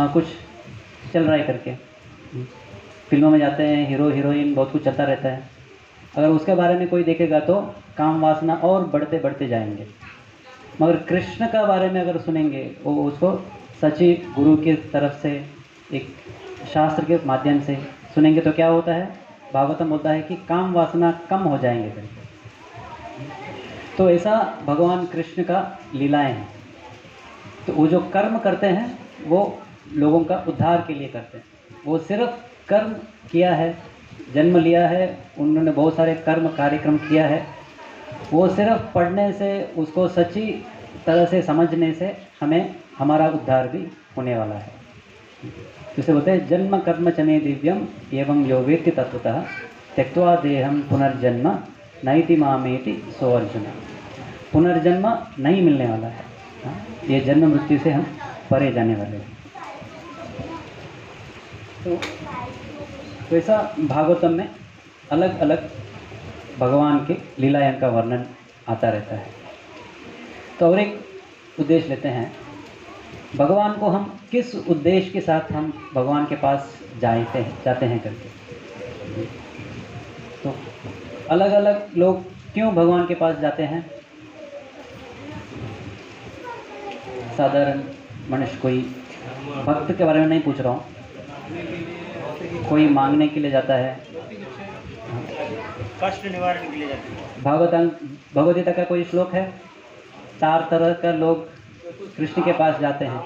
कुछ चल रहा है करके। फिल्मों में जाते हैं, हीरो हीरोइन, बहुत कुछ चलता रहता है। अगर उसके बारे में कोई देखेगा तो काम वासना और बढ़ते बढ़ते जाएंगे। मगर कृष्ण का बारे में अगर सुनेंगे, वो उसको सच्ची गुरु की तरफ से एक शास्त्र के माध्यम से सुनेंगे तो क्या होता है, भागवतम बोलता है कि काम वासना कम हो जाएंगे करके। तो ऐसा भगवान कृष्ण का लीलाएं हैं। तो वो जो कर्म करते हैं वो लोगों का उद्धार के लिए करते हैं। वो सिर्फ कर्म किया है, जन्म लिया है, उन्होंने बहुत सारे कर्म कार्यक्रम किया है। वो सिर्फ पढ़ने से, उसको सच्ची तरह से समझने से हमें हमारा उद्धार भी होने वाला है। जिसे बोलते हैं जन्म कर्म च मे दिव्यम एवं यो वेत्ति तत्वतः त्यक्त्वा देहम पुनर्जन्म नैति मामेति सो अर्जुन। पुनर्जन्म नहीं मिलने वाला है, ये जन्म मृत्यु से हम परे जाने वाले हैं। तो ऐसा भागवतम में अलग अलग भगवान के लीलायन का वर्णन आता रहता है। तो और एक उद्देश्य लेते हैं, भगवान को हम किस उद्देश्य के साथ हम भगवान के पास जाते हैं करके। तो अलग अलग लोग क्यों भगवान के पास जाते हैं। साधारण मनुष्य, कोई भक्त के बारे में नहीं पूछ रहा हूँ, कोई मांगने के लिए जाता है, कष्ट निवारण के लिए जाते हैं। भगवद गीता का कोई श्लोक है, 4 तरह का लोग कृष्ण के पास जाते हैं।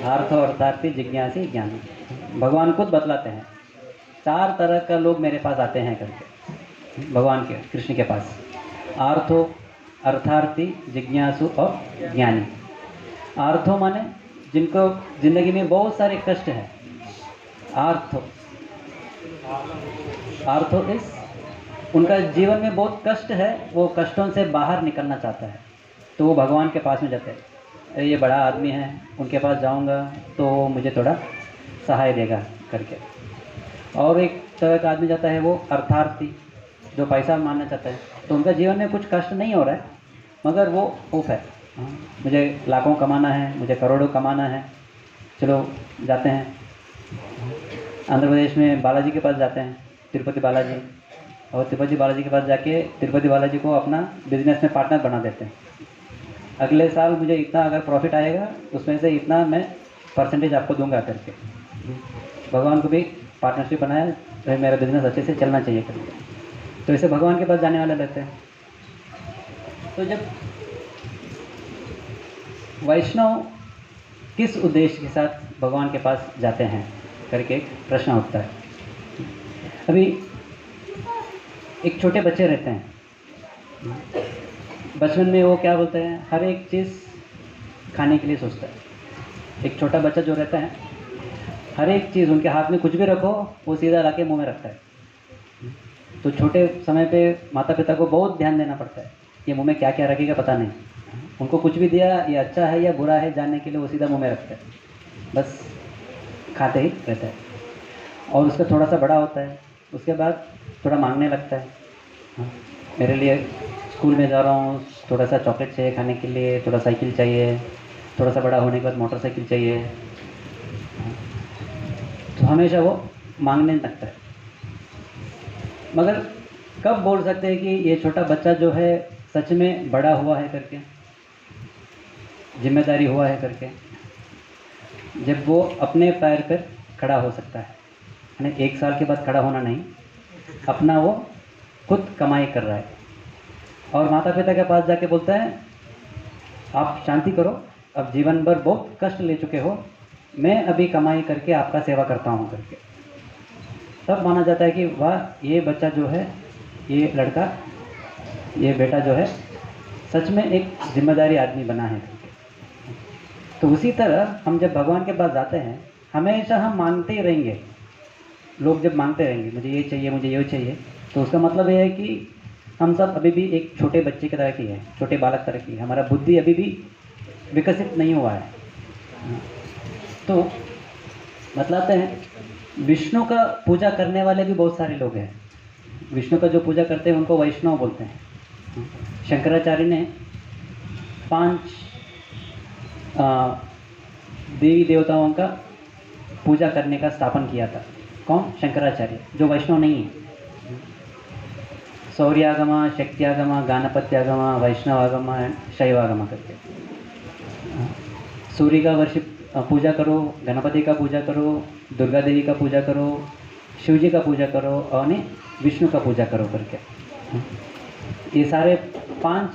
अर्थ अर्थार्थी जिज्ञासी ज्ञानी। भगवान खुद बतलाते हैं 4 तरह का लोग मेरे पास आते हैं करके, भगवान के कृष्ण के पास। आर्थो, अर्थार्थी, जिज्ञासु और ज्ञानी। आर्थो माने जिनको जिंदगी में बहुत सारे कष्ट हैं। आर्थो इस उनका जीवन में बहुत कष्ट है, वो कष्टों से बाहर निकलना चाहता है, तो वो भगवान के पास में जाते हैं। अरे ये बड़ा आदमी है, उनके पास जाऊंगा तो मुझे थोड़ा सहाय देगा करके। और एक तरह का आदमी जाता है वो अर्थार्थी, जो पैसा मानना चाहता है। तो उनका जीवन में कुछ कष्ट नहीं हो रहा है, मगर वो होप है, मुझे लाखों कमाना है, मुझे करोड़ों कमाना है, चलो जाते हैं। आंध्र प्रदेश में बालाजी के पास जाते हैं, तिरुपति बालाजी। और तिरुपति बालाजी के पास जाके तिरुपति बालाजी को अपना बिजनेस में पार्टनर बना देते हैं। अगले साल मुझे इतना अगर प्रॉफिट आएगा, उसमें से इतना मैं परसेंटेज आपको दूंगा करके। भगवान को भी पार्टनरशिप बनाया, तो मेरा बिजनेस अच्छे से चलना चाहिए करके। तो ऐसे भगवान के पास जाने वाले रहते हैं। तो जब वैष्णव किस उद्देश्य के साथ भगवान के पास जाते हैं करके एक प्रश्न उठता है। अभी एक छोटे बच्चे रहते हैं, बचपन में वो क्या बोलते हैं, हर एक चीज़ खाने के लिए सोचता है। एक छोटा बच्चा जो रहता है, हर एक चीज़ उनके हाथ में कुछ भी रखो वो सीधा ला के मुँह में रखता है। तो छोटे समय पे माता पिता को बहुत ध्यान देना पड़ता है, ये मुँह में क्या क्या रखेगा पता नहीं। उनको कुछ भी दिया, ये अच्छा है या बुरा है जानने के लिए वो सीधा मुँह में रखता है, बस खाते ही रहता है। और उसका थोड़ा सा बड़ा होता है, उसके बाद थोड़ा मांगने लगता है। मेरे लिए स्कूल में जा रहा हूँ, थोड़ा सा चॉकलेट चाहिए खाने के लिए, थोड़ा साइकिल चाहिए, थोड़ा सा बड़ा होने के बाद मोटरसाइकिल चाहिए। तो हमेशा वो मांगने लगता है। मगर कब बोल सकते हैं कि ये छोटा बच्चा जो है सच में बड़ा हुआ है करके, जिम्मेदारी हुआ है करके? जब वो अपने पैर पर खड़ा हो सकता है, यानी 1 साल के बाद खड़ा होना नहीं, अपना वो खुद कमाई कर रहा है और माता पिता के पास जाके बोलता है आप शांति करो, अब जीवन भर बहुत कष्ट ले चुके हो, मैं अभी कमाई करके आपका सेवा करता हूँ करके। तब माना जाता है कि वाह, ये बच्चा जो है, ये लड़का, ये बेटा जो है सच में एक जिम्मेदारी आदमी बना है। तो उसी तरह हम जब भगवान के पास जाते हैं, हमेशा हम मांगते ही रहेंगे। लोग जब मांगते रहेंगे मुझे ये चाहिए, मुझे ये चाहिए, तो उसका मतलब ये है कि हम सब अभी भी एक छोटे बच्चे की तरह की है, छोटे बालक तरह की है, हमारा बुद्धि अभी भी विकसित नहीं हुआ है। तो बतलाते हैं विष्णु का पूजा करने वाले भी बहुत सारे लोग हैं। विष्णु का जो पूजा करते हैं उनको वैष्णव बोलते हैं। शंकराचार्य ने 5 देवी देवताओं का पूजा करने का स्थापन किया था। कौन? शंकराचार्य, जो वैष्णव नहीं है। शौर्यागमा, शक्त्यागमा, गानपत्यागमा, वैष्णवागमा, शैवागमा करके। सूर्य का वर्षिप पूजा करो, गणपति का पूजा करो, दुर्गा देवी का पूजा करो, शिव जी का पूजा करो और विष्णु का पूजा करो करके। ये सारे 5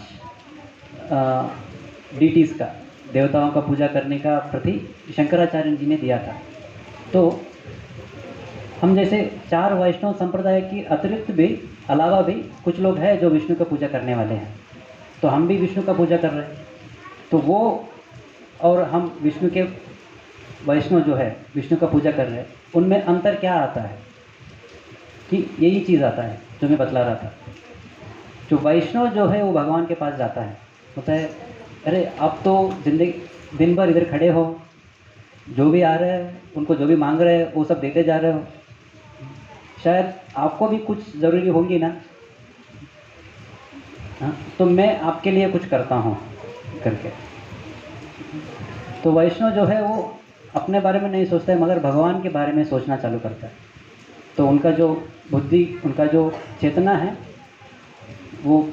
डीटीज़ का, देवताओं का पूजा करने का प्रति शंकराचार्य जी ने दिया था। तो हम जैसे 4 वैष्णव संप्रदाय की अतिरिक्त भी, अलावा भी कुछ लोग हैं जो विष्णु का पूजा करने वाले हैं। तो हम भी विष्णु का पूजा कर रहे हैं। तो वो और हम विष्णु के वैष्णव जो है विष्णु का पूजा कर रहे हैं, उनमें अंतर क्या आता है? कि यही चीज़ आता है जो मैं बतला रहा था। जो वैष्णव जो है वो भगवान के पास जाता है, होता है अरे आप तो जिंदगी दिन भर इधर खड़े हो, जो भी आ रहे हैं उनको जो भी मांग रहे हैं वो सब देते जा रहे हो, शायद आपको भी कुछ ज़रूरी होंगी ना, हाँ, तो मैं आपके लिए कुछ करता हूँ करके। तो वैष्णव जो है वो अपने बारे में नहीं सोचता है, मगर भगवान के बारे में सोचना चालू करता है। तो उनका जो बुद्धि, उनका जो चेतना है वो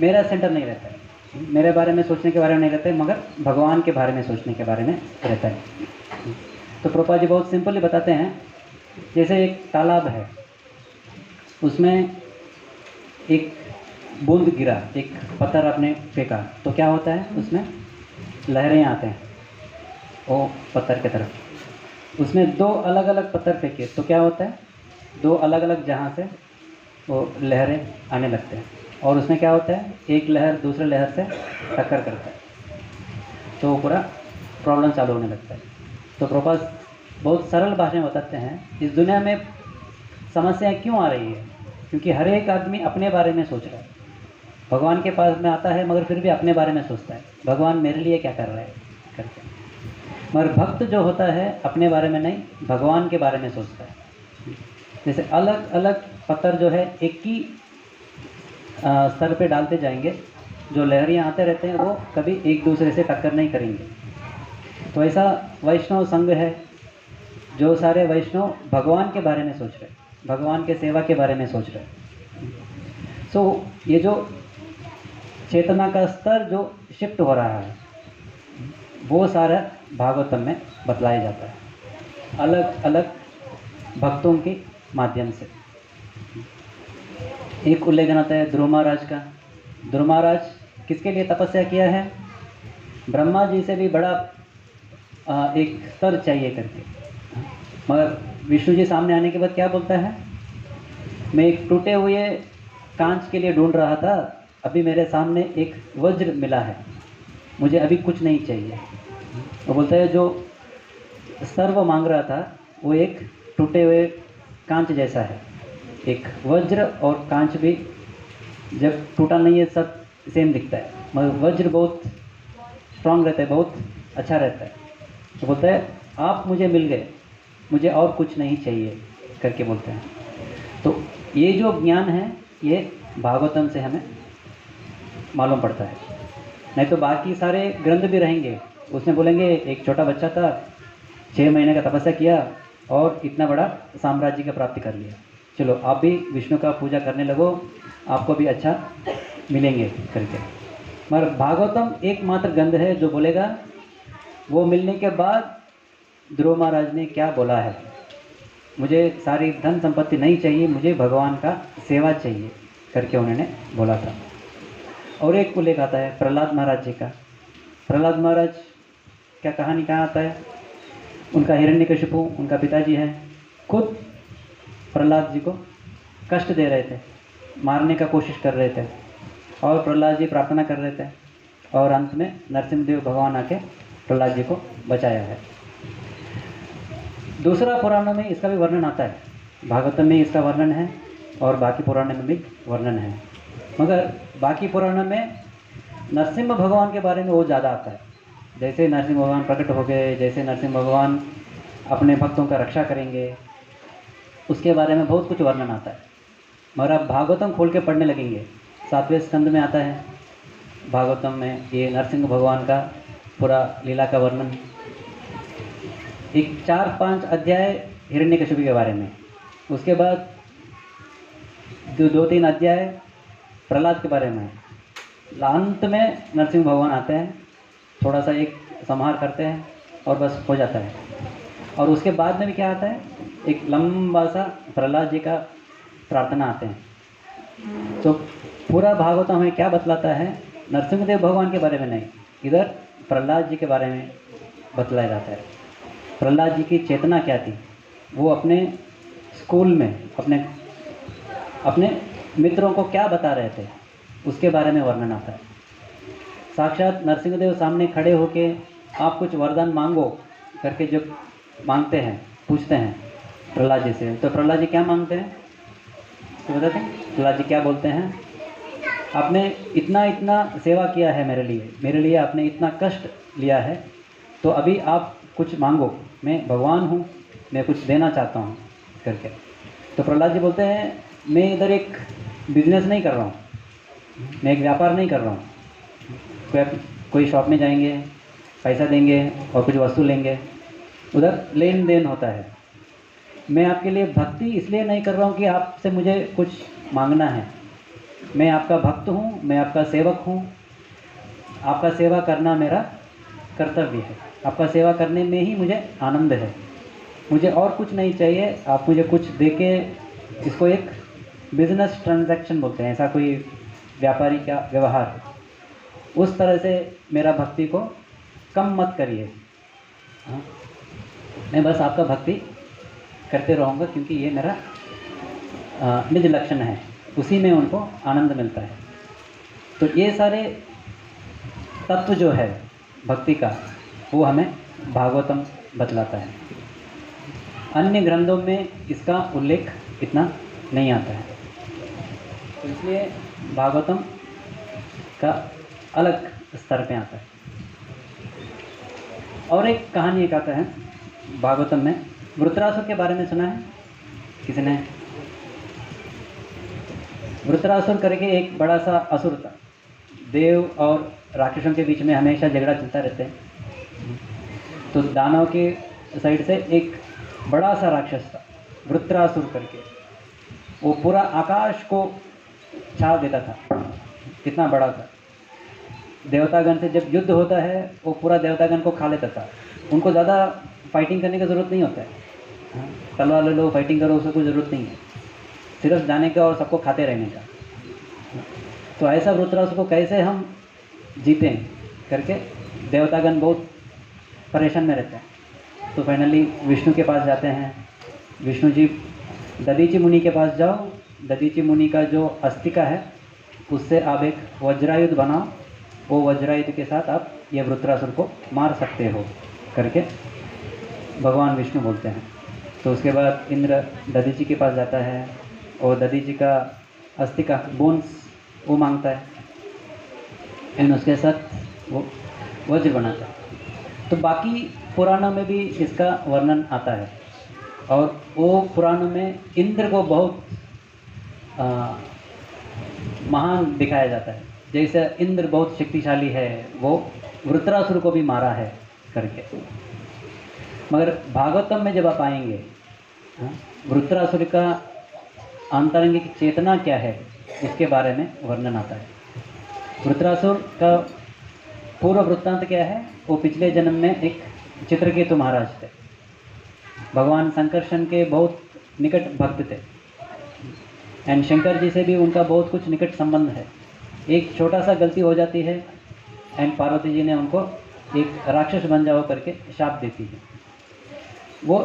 मेरा सेंटर नहीं रहता है, मेरे बारे में सोचने के बारे में नहीं रहता है, मगर भगवान के बारे में सोचने के बारे में रहता है। तो प्रभुपाद जी बहुत सिंपली बताते हैं, जैसे एक तालाब है, उसमें एक बूंद गिरा, एक पत्थर आपने फेंका, तो क्या होता है? उसमें लहरें आते हैं वो पत्थर की तरफ। उसमें 2 अलग अलग पत्थर फेंके तो क्या होता है? 2 अलग अलग जहाँ से वो लहरें आने लगते हैं, और उसमें क्या होता है? एक लहर दूसरे लहर से टक्कर करता है, तो पूरा प्रॉब्लम चालू होने लगता है। तो प्रभुपाद बहुत सरल भाषा में बताते हैं, इस दुनिया में समस्या क्यों आ रही है? क्योंकि हर एक आदमी अपने बारे में सोच रहा है। भगवान के पास में आता है मगर फिर भी अपने बारे में सोचता है, भगवान मेरे लिए क्या कर रहा है करके। मगर भक्त जो होता है अपने बारे में नहीं, भगवान के बारे में सोचता है। जैसे अलग अलग पत्थर जो है एक ही स्तर पे डालते जाएंगे, जो लहरियाँ आते रहते हैं वो कभी एक दूसरे से टक्कर नहीं करेंगे। तो ऐसा वैष्णव संघ है, जो सारे वैष्णव भगवान के बारे में सोच रहे हैं, भगवान के सेवा के बारे में सोच रहे हैं। सो ये जो चेतना का स्तर जो शिफ्ट हो रहा है वो सारा भागवतम में बतलाया जाता है, अलग अलग भक्तों के माध्यम से। एक उल्लेखन आता है ध्रुव महाराज का। ध्रुव महाराज किसके लिए तपस्या किया है? ब्रह्मा जी से भी बड़ा एक स्तर चाहिए करके, मगर विष्णु जी सामने आने के बाद क्या बोलता है? मैं एक टूटे हुए कांच के लिए ढूंढ रहा था, अभी मेरे सामने एक वज्र मिला है, मुझे अभी कुछ नहीं चाहिए। वो बोलता है जो स्तर वो मांग रहा था वो एक टूटे हुए कांच जैसा है। एक वज्र और कांच भी जब टूटा नहीं है सब सेम दिखता है, मगर वज्र बहुत स्ट्रांग रहता है, बहुत अच्छा रहता है। तो बोलता है आप मुझे मिल गए, मुझे और कुछ नहीं चाहिए करके बोलते हैं। तो ये जो ज्ञान है ये भागवतम से हमें मालूम पड़ता है। नहीं तो बाकी सारे ग्रंथ भी रहेंगे, उसमें बोलेंगे एक छोटा बच्चा था, 6 महीने का तपस्या किया और इतना बड़ा साम्राज्य की प्राप्ति कर लिया। चलो आप भी विष्णु का पूजा करने लगो, आपको भी अच्छा मिलेंगे करके। मगर भागवतम एकमात्र ग्रंथ है जो बोलेगा वो मिलने के बाद ध्रुव महाराज ने क्या बोला है, मुझे सारी धन संपत्ति नहीं चाहिए, मुझे भगवान का सेवा चाहिए करके उन्होंने बोला था। और एक उल्लेख आता है प्रहलाद महाराज जी का। प्रहलाद महाराज क्या कहानी कहाँ आता है, उनका हिरण्यकशिपु उनका पिताजी है, खुद प्रहलाद जी को कष्ट दे रहे थे, मारने का कोशिश कर रहे थे, और प्रहलाद जी प्रार्थना कर रहे थे, और अंत में नरसिंहदेव भगवान आके प्रहलाद जी को बचाया है। दूसरा पुराणों में इसका भी वर्णन आता है, भागवतम में इसका वर्णन है और बाकी पुराणों में भी वर्णन है। मगर बाकी पुराणों में नरसिंह भगवान के बारे में वो ज़्यादा आता है, जैसे नरसिंह भगवान प्रकट हो गए, जैसे नरसिंह भगवान अपने भक्तों का रक्षा करेंगे, उसके बारे में बहुत कुछ वर्णन आता है। मगर आप भागवतम खोल के पढ़ने लगेंगे, 7वें स्कंद में आता है भागवतम में ये नरसिंह भगवान का पूरा लीला का वर्णन। एक 4-5 अध्याय हिरण्यकशिपु के बारे में, उसके बाद 2-3 अध्याय प्रहलाद के बारे में, अंत में नरसिंह भगवान आते हैं, थोड़ा सा एक संहार करते हैं और बस हो जाता है। और उसके बाद में भी क्या आता है, एक लंबा सा प्रहलाद जी का प्रार्थना आते हैं। तो पूरा भागवत हमें क्या बतलाता है, नरसिंहदेव भगवान के बारे में नहीं, इधर प्रहलाद जी के बारे में बतलाया जाता है। प्रहलाद जी की चेतना क्या थी, वो अपने स्कूल में अपने मित्रों को क्या बता रहे थे, उसके बारे में वर्णन आता है। साक्षात नरसिंहदेव सामने खड़े होके आप कुछ वरदान मांगो करके जो मांगते हैं, पूछते हैं प्रहलाद जी से, तो प्रहलाद जी क्या मांगते हैं तो बताते हैं। प्रहलाद जी क्या बोलते हैं, आपने इतना इतना सेवा किया है मेरे लिए आपने इतना कष्ट लिया है, तो अभी आप कुछ मांगो, मैं भगवान हूँ, मैं कुछ देना चाहता हूँ करके। तो प्रहलाद जी बोलते हैं, मैं इधर एक बिजनेस नहीं कर रहा हूँ, मैं एक व्यापार नहीं कर रहा हूँ। कोई शॉप में जाएंगे, पैसा देंगे और कुछ वस्तु लेंगे, उधर लेन देन होता है। मैं आपके लिए भक्ति इसलिए नहीं कर रहा हूँ कि आपसे मुझे कुछ मांगना है, मैं आपका भक्त हूँ, मैं आपका सेवक हूँ, आपका सेवा करना मेरा कर्तव्य है, आपका सेवा करने में ही मुझे आनंद है, मुझे और कुछ नहीं चाहिए, आप मुझे कुछ देके, इसको एक बिजनेस ट्रांजैक्शन बोलते हैं, ऐसा कोई व्यापारी का व्यवहार, उस तरह से मेरा भक्ति को कम मत करिए। हाँ, मैं बस आपका भक्ति करते रहूँगा क्योंकि ये मेरा निज लक्षण है, उसी में उनको आनंद मिलता है। तो ये सारे तत्व जो है भक्ति का, वो हमें भागवतम बतलाता है। अन्य ग्रंथों में इसका उल्लेख इतना नहीं आता है, तो इसलिए भागवतम का अलग स्तर पे आता है। और एक कहानी एक आता है भागवतम में, वृत्रासुर के बारे में सुना है किसी ने? वृत्रासुर करके एक बड़ा सा असुर था, देव और राक्षसों के बीच में हमेशा झगड़ा चलता रहता है। तो दानव के साइड से एक बड़ा सा राक्षस था वृत्रासुर करके, वो पूरा आकाश को छा देता था, कितना बड़ा था। देवतागण से जब युद्ध होता है वो पूरा देवतागण को खा लेता था, उनको ज़्यादा फाइटिंग करने की ज़रूरत नहीं होता है, तलवार ले लो फाइटिंग करो, उससे कोई ज़रूरत नहीं है, सिर्फ जाने का और सबको खाते रहने का। तो ऐसा वृत्रासुर को कैसे हम जीतें करके देवतागण बहुत परेशान में रहते हैं। तो फाइनली विष्णु के पास जाते हैं, विष्णु जी दधीचि मुनि के पास जाओ, दधीचि मुनि का जो अस्तिका है उससे आप एक वज्रायुध बनाओ, वो वज्रायुध के साथ आप ये वृत्रासुर को मार सकते हो करके भगवान विष्णु बोलते हैं। तो उसके बाद इंद्र दधीचि के पास जाता है और दधीचि का अस्तिका बोन्स वो मांगता है, एंड उसके साथ वो वज्र बनाता है। तो बाकी पुराणों में भी इसका वर्णन आता है, और वो पुराणों में इंद्र को बहुत महान दिखाया जाता है, जैसे इंद्र बहुत शक्तिशाली है, वो वृत्रासुर को भी मारा है करके। मगर भागवतम में जब आप आएंगे, वृत्रासुर का आंतरिक चेतना क्या है इसके बारे में वर्णन आता है। वृत्रासुर का पूर्व वृत्तांत क्या है? वो पिछले जन्म में एक चित्रकेतु महाराज थे, भगवान संकर्षण के बहुत निकट भक्त थे, एंड शंकर जी से भी उनका बहुत कुछ निकट संबंध है। एक छोटा सा गलती हो जाती है एंड पार्वती जी ने उनको एक राक्षस बन जाओ करके शाप देती है। वो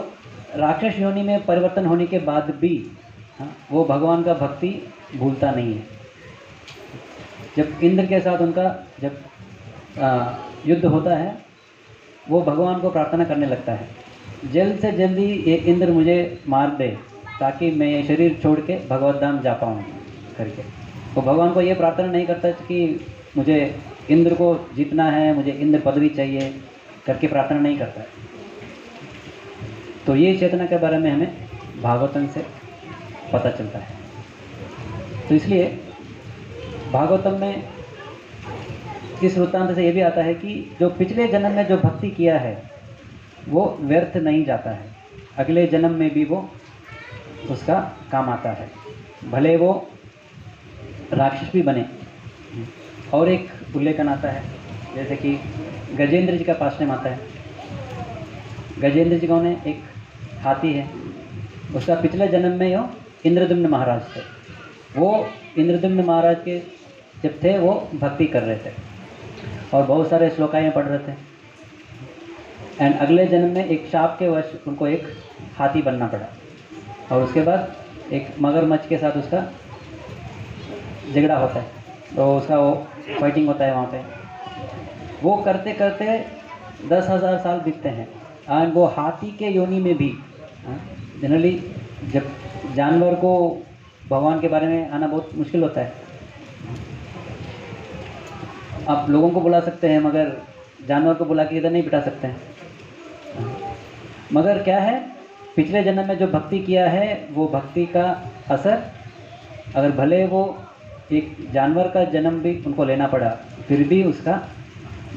राक्षस योनि में परिवर्तन होने के बाद भी वो भगवान का भक्ति भूलता नहीं है। जब इंद्र के साथ उनका जब युद्ध होता है, वो भगवान को प्रार्थना करने लगता है, जल्द से जल्दी ये इंद्र मुझे मार दे ताकि मैं ये शरीर छोड़ के भगवत धाम जा पाऊँ करके। वो भगवान को ये प्रार्थना नहीं करता कि मुझे इंद्र को जीतना है, मुझे इंद्र पदवी चाहिए करके प्रार्थना नहीं करता है। तो ये चेतना के बारे में हमें भागवतम से पता चलता है। तो इसलिए भागवतम में इस वृत्तांत से ये भी आता है कि जो पिछले जन्म में जो भक्ति किया है वो व्यर्थ नहीं जाता है, अगले जन्म में भी वो उसका काम आता है, भले वो राक्षस भी बने। और एक उल्लेखन आता है, जैसे कि गजेंद्र जी का पास आता है। गजेंद्र जी कौन है? एक हाथी है, उसका पिछले जन्म में यो इंद्रद्युम्न महाराज थे। वो इंद्रद्युम्न महाराज के जब थे वो भक्ति कर रहे थे और बहुत सारे श्लोकाएँ पढ़ रहे थे, एंड अगले जन्म में एक शाप के वश उनको एक हाथी बनना पड़ा, और उसके बाद एक मगरमच्छ के साथ उसका झगड़ा होता है, तो उसका वो फाइटिंग होता है वहाँ पे। वो करते करते 10,000 साल बीतते हैं, और वो हाथी के योनि में भी जनरली जब जानवर को भगवान के बारे में आना बहुत मुश्किल होता है। आप लोगों को बुला सकते हैं मगर जानवर को बुला के इधर नहीं बिठा सकते हैं। मगर क्या है, पिछले जन्म में जो भक्ति किया है वो भक्ति का असर, अगर भले वो एक जानवर का जन्म भी उनको लेना पड़ा फिर भी उसका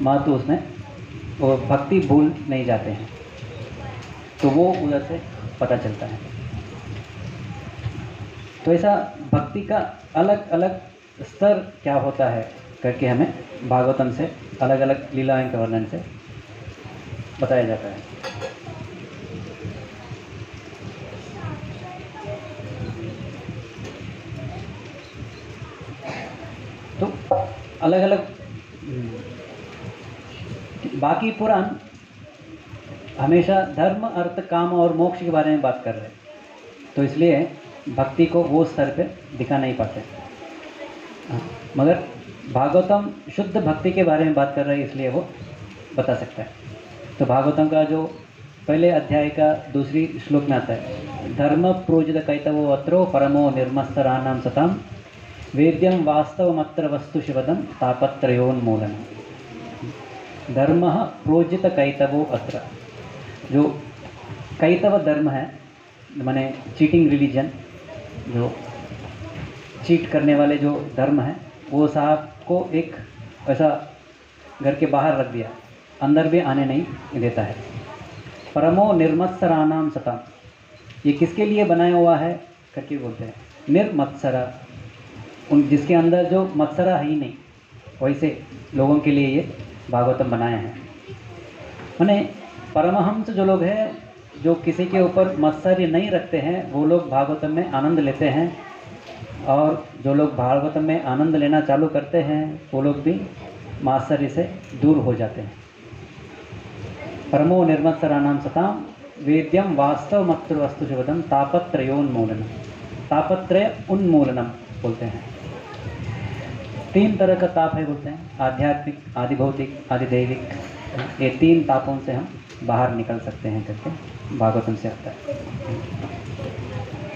महत्व उसमें, वो भक्ति भूल नहीं जाते हैं। तो वो उधर से पता चलता है। तो ऐसा भक्ति का अलग अलग स्तर क्या होता है करके हमें भागवतम से अलग अलग लीलाओं के वर्णन से बताया जाता है। तो अलग अलग बाकी पुराण हमेशा धर्म, अर्थ, काम और मोक्ष के बारे में बात कर रहे हैं, तो इसलिए भक्ति को वो स्तर पे दिखा नहीं पाते। मगर भागवतम शुद्ध भक्ति के बारे में बात कर रहे हैं, इसलिए वो बता सकता है। तो भागवतम का जो पहले अध्याय का दूसरी श्लोक में आता है, धर्म प्रोजित कैतवो अत्रो परमो निर्मत्सराणां सताम वेद्यम वास्तवमत्र वस्तु शिवदम तापत्रयोन्मूलनम्। धर्म प्रोजित कैतवो अत्र, जो कैतव धर्म है माने चीटिंग रिलीजन, जो चीट करने वाले जो धर्म है, वो साहब को एक ऐसा घर के बाहर रख दिया, अंदर भी आने नहीं देता है। परमो निर्मत्सराणां सताम, ये किसके लिए बनाया हुआ है करके बोलते हैं, निर्मत्सरा, उन जिसके अंदर जो मत्सरा है ही नहीं, वैसे लोगों के लिए ये भागवतम बनाया है। माने परमहंस जो लोग हैं, जो किसी के ऊपर मत्सर्य नहीं रखते हैं, वो लोग भागवतम में आनंद लेते हैं, और जो लोग भागवतम में आनंद लेना चालू करते हैं वो लोग भी मात्सर्य से दूर हो जाते हैं। परमो निर्मत्सराणां सताम वेद्यम वास्तवमत्र वस्तु शिवदम तापत्रयोन्मूलनम्। तापत्रय उन्मूलनम बोलते हैं। 3 तरह का ताप है बोलते हैं, आध्यात्मिक, आदि भौतिक, आदि दैविक। ये 3 तापों से हम बाहर निकल सकते हैं करके भागवतम से आता है।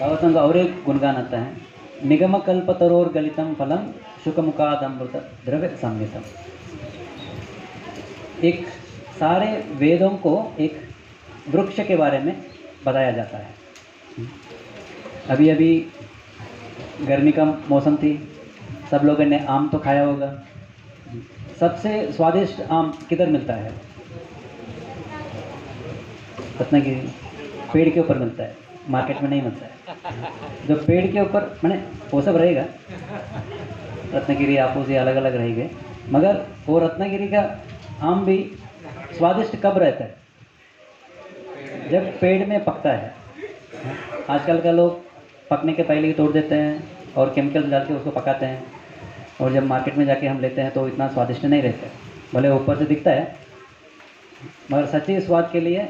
भागवतम का और एक गुणगान आता है, निगम कल्पतरोर गलितम फलम शुकमुखादमृत द्रव्य संयुतम। एक सारे वेदों को एक वृक्ष के बारे में बताया जाता है। अभी अभी गर्मी का मौसम थी, सब लोगों ने आम तो खाया होगा। सबसे स्वादिष्ट आम किधर मिलता है? रत्नागिरी पेड़ के ऊपर मिलता है। मार्केट में नहीं मिलता है। जो पेड़ के ऊपर मैंने वो सब रहेगा, रत्नागिरी आपूस ये अलग अलग रहेंगे, मगर वो रत्नागिरी का आम भी स्वादिष्ट कब रहता है? जब पेड़ में पकता है। आजकल का लोग पकने के पहले ही तोड़ देते हैं और केमिकल डाल के उसको पकाते हैं, और जब मार्केट में जाके हम लेते हैं तो इतना स्वादिष्ट नहीं रहता है। भले ऊपर से दिखता है, मगर सच्चे स्वाद के लिए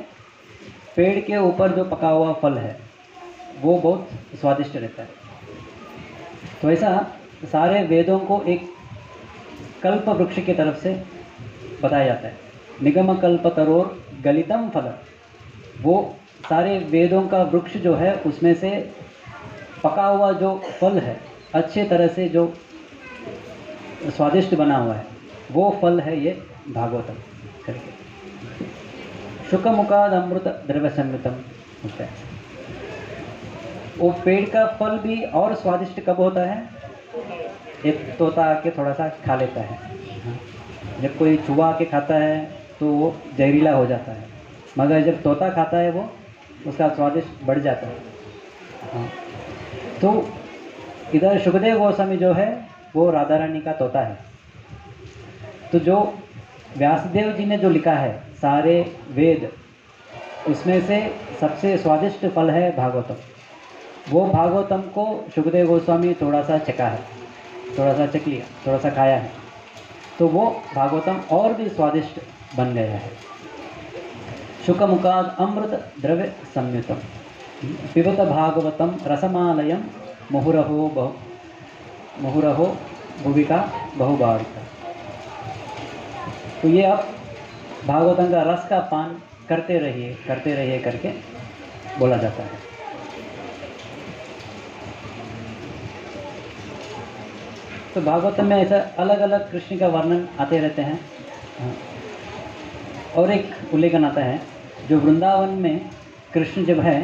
पेड़ के ऊपर जो पका हुआ फल है वो बहुत स्वादिष्ट रहता है। तो ऐसा सारे वेदों को एक कल्प वृक्ष की तरफ से बताया जाता है। निगम कल्प तरोर गलितम फल, वो सारे वेदों का वृक्ष जो है उसमें से पका हुआ जो फल है, अच्छे तरह से जो स्वादिष्ट बना हुआ है, वो फल है ये भागवतम करके। शुकमुखाद अमृत द्रव्य संयुतम होता है। वो पेड़ का फल भी और स्वादिष्ट कब होता है? एक तोता आके थोड़ा सा खा लेता है। जब कोई चूहा आके खाता है तो वो जहरीला हो जाता है, मगर जब तोता खाता है वो उसका स्वादिष्ट बढ़ जाता है। हाँ। तो इधर सुखदेव गोस्वामी जो है वो राधा रानी का तोता है। तो जो व्यासदेव जी ने जो लिखा है सारे वेद, उसमें से सबसे स्वादिष्ट फल है भागवतम। वो भागवतम को सुखदेव गोस्वामी थोड़ा सा चखा है, थोड़ा सा चख लिया, थोड़ा सा खाया है, तो वो भागवतम और भी स्वादिष्ट बन गया है। शुकमुखाद अमृत द्रव्य संयुतम पिबत भागवतम रसमालयम मुहुरहो भुविका बहुभाविका। तो ये अब भागवतम का रस का पान करते रहिए करके बोला जाता है। तो भागवतम में ऐसा अलग अलग कृष्ण का वर्णन आते रहते हैं। और एक उल्लेखन आता है, जो वृंदावन में कृष्ण जब है,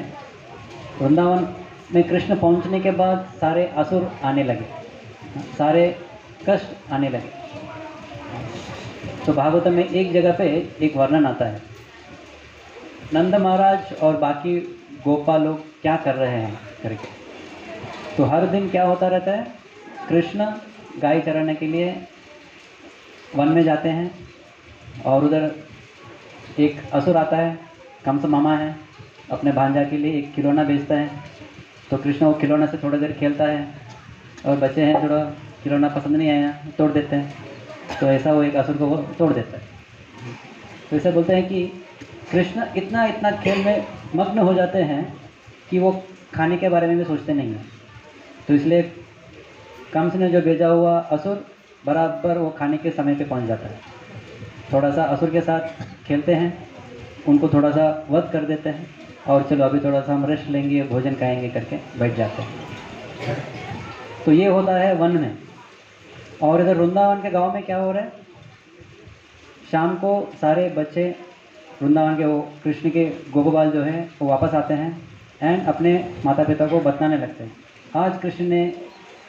वृंदावन में कृष्ण पहुंचने के बाद सारे असुर आने लगे, सारे कष्ट आने लगे। तो भागवतम में एक जगह पे एक वर्णन आता है, नंद महाराज और बाकी गोपाल लोग क्या कर रहे हैं करके। तो हर दिन क्या होता रहता है, कृष्ण गाय चराने के लिए वन में जाते हैं, और उधर एक असुर आता है, कंस मामा है, अपने भांजा के लिए एक खिलौना बेचता है। तो कृष्ण वो खिलौना से थोड़ा देर खेलता है, और बच्चे हैं थोड़ा खिलौना पसंद नहीं आया, तोड़ देते हैं। तो ऐसा वो एक असुर को वो तोड़ देता है। तो ऐसा बोलते हैं कि कृष्ण इतना खेल में मग्न हो जाते हैं कि वो खाने के बारे में भी सोचते नहीं हैं। तो इसलिए कंस ने जो भेजा हुआ असुर बराबर वो खाने के समय पे पहुंच जाता है। थोड़ा सा असुर के साथ खेलते हैं, उनको थोड़ा सा वध कर देते हैं, और चलो अभी थोड़ा सा हम रेस्ट लेंगे, भोजन खाएंगे करके बैठ जाते हैं। तो ये होता है वन में। और इधर वृंदावन के गांव में क्या हो रहा है, शाम को सारे बच्चे वृंदावन के वो कृष्ण के गोपाल जो हैं वो वापस आते हैं एंड अपने माता पिता को बताने लगते हैं, आज कृष्ण ने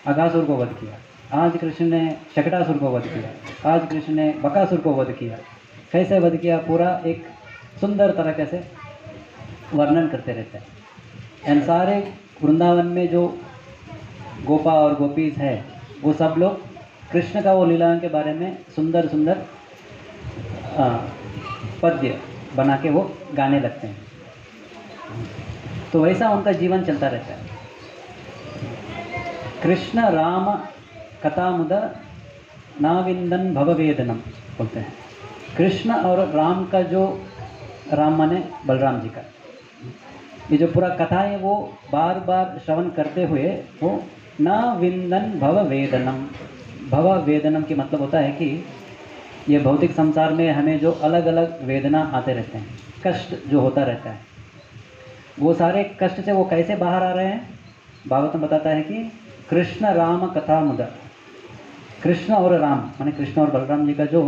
अगासुर को वध किया, आज कृष्ण ने शकटासुर को वध किया, आज कृष्ण ने बकासुर को वध किया, कैसे वध किया, पूरा एक सुंदर तरीके से वर्णन करते रहते हैं। एंड सारे वृंदावन में जो गोपा और गोपीज है वो सब लोग कृष्ण का वो लीलाओं के बारे में सुंदर सुंदर पद्य बना के वो गाने लगते हैं। तो वैसा उनका जीवन चलता रहता है। कृष्ण राम कथा मुद नाविंदन भववेदनम बोलते हैं। कृष्ण और राम का जो, राम माने बलराम जी का, ये जो पूरा कथा है वो बार बार श्रवण करते हुए वो न विंदन भव वेदनम। भव वेदनम की मतलब होता है कि ये भौतिक संसार में हमें जो अलग अलग वेदना आते रहते हैं, कष्ट जो होता रहता है, वो सारे कष्ट से वो कैसे बाहर आ रहे हैं। भागवतम बताता है कि कृष्ण राम कथा मुद, कृष्ण और राम माने कृष्ण और बलराम जी का जो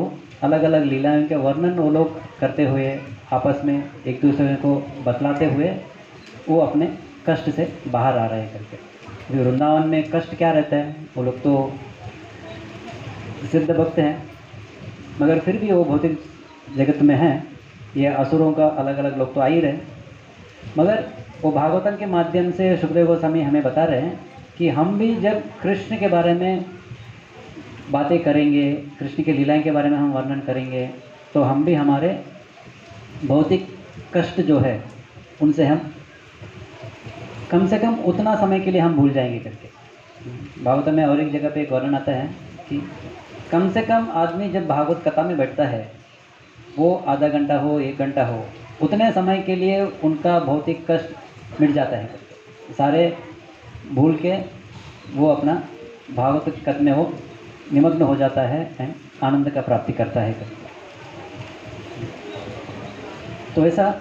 अलग अलग लीलाओं के वर्णन वो लोग करते हुए आपस में एक दूसरे को बतलाते हुए वो अपने कष्ट से बाहर आ रहे हैं करके। वृंदावन में कष्ट क्या रहता है, वो लोग तो सिद्ध भक्त हैं, मगर फिर भी वो भौतिक जगत में हैं। ये असुरों का अलग अलग लोग तो आ ही रहे, मगर वो भागवतम के माध्यम से सुखदेव गोस्वामी हमें बता रहे हैं कि हम भी जब कृष्ण के बारे में बातें करेंगे, कृष्ण की लीलाएं के बारे में हम वर्णन करेंगे, तो हम भी हमारे भौतिक कष्ट जो है उनसे हम कम से कम उतना समय के लिए हम भूल जाएंगे करके। भागवत में और एक जगह पे एक वर्णन आता है कि कम से कम आदमी जब भागवत कथा में बैठता है, वो आधा घंटा हो 1 घंटा हो, उतने समय के लिए उनका भौतिक कष्ट मिट जाता है, सारे भूल के वो अपना भागवत कथा में वो निमग्न हो जाता है, आनंद का प्राप्ति करता है। तो ऐसा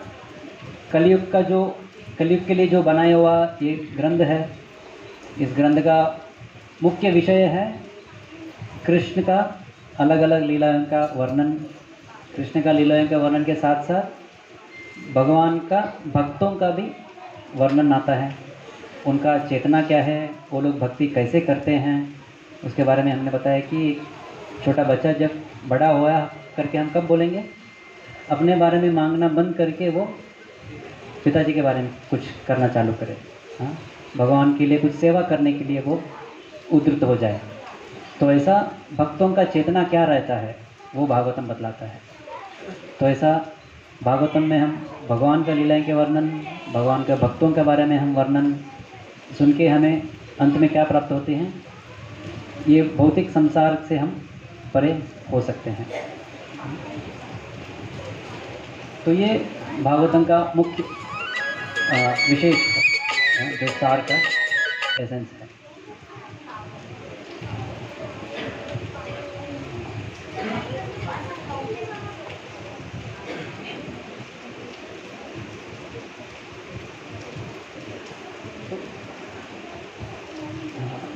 कलयुग के लिए जो बनाया हुआ ये ग्रंथ है, इस ग्रंथ का मुख्य विषय है कृष्ण का अलग अलग लीलाओं का वर्णन। कृष्ण का लीलाओं के वर्णन के साथ साथ भगवान का भक्तों का भी वर्णन आता है, उनका चेतना क्या है, वो लोग भक्ति कैसे करते हैं, उसके बारे में हमने बताया कि छोटा बच्चा जब बड़ा हुआ करके हम कब बोलेंगे, अपने बारे में मांगना बंद करके वो पिताजी के बारे में कुछ करना चालू करे, हाँ, भगवान के लिए कुछ सेवा करने के लिए वो उद्युक्त हो जाए। तो ऐसा भक्तों का चेतना क्या रहता है वो भागवतम बतलाता है। तो ऐसा भागवतम में हम भगवान का लीलाएं के वर्णन, भगवान के भक्तों के बारे में हम वर्णन सुन के हमें अंत में क्या प्राप्त होते हैं, ये भौतिक संसार से हम परे हो सकते हैं। तो ये भागवतम का मुख्य विशेष है, जो सार का एसेंस है।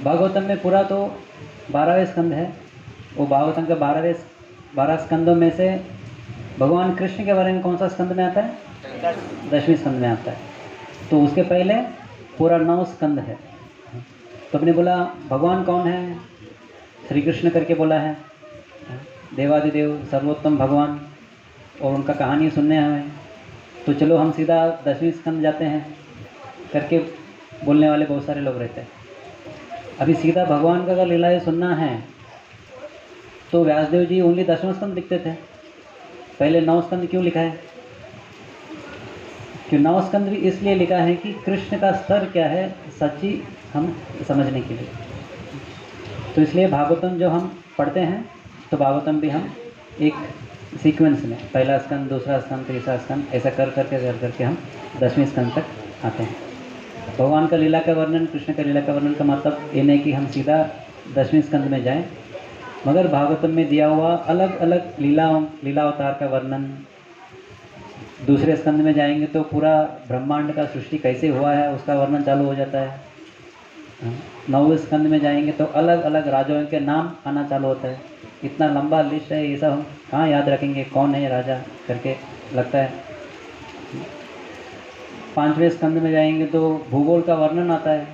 भागवतम में पूरा तो 12वें स्कंद है। वो भागवतम के 12 स्कंदों में से भगवान कृष्ण के बारे में कौन सा स्कंद में आता है? 10वें स्कंद में आता है। तो उसके पहले पूरा 9 स्कंद है। तो अपने बोला भगवान कौन है, श्री कृष्ण करके बोला है, देवादिदेव सर्वोत्तम भगवान, और उनका कहानी सुनने हमें। तो चलो हम सीधा 10वें स्कंद जाते हैं करके बोलने वाले बहुत सारे लोग रहते हैं। अभी सीधा भगवान का अगर लीलाएं सुनना है तो व्यासदेव जी ओनली 10वां स्कंद लिखते थे। पहले 9 स्कंद क्यों लिखा है? कि 9 स्कंद भी इसलिए लिखा है कि कृष्ण का स्तर क्या है सच्ची हम समझने के लिए। तो इसलिए भागवतम जो हम पढ़ते हैं तो भागवतम भी हम एक सीक्वेंस में पहला स्कंद, दूसरा स्कंद, तीसरा स्कंद ऐसा कर करके हम 10वें स्कंद तक आते हैं। भगवान का लीला का वर्णन, कृष्ण का लीला का वर्णन का मतलब ये नहीं कि हम सीधा 10वें स्कंद में जाएं, मगर भागवतम में दिया हुआ अलग अलग लीला अवतार का वर्णन। दूसरे स्कंद में जाएंगे तो पूरा ब्रह्मांड का सृष्टि कैसे हुआ है उसका वर्णन चालू हो जाता है। 9वें स्कंद में जाएंगे तो अलग अलग राजाओं के नाम आना चालू होता है। इतना लंबा लिस्ट है, ये सब हम कहाँ याद रखेंगे, कौन है ये राजा करके लगता है। 5वें स्कंद में जाएंगे तो भूगोल का वर्णन आता है।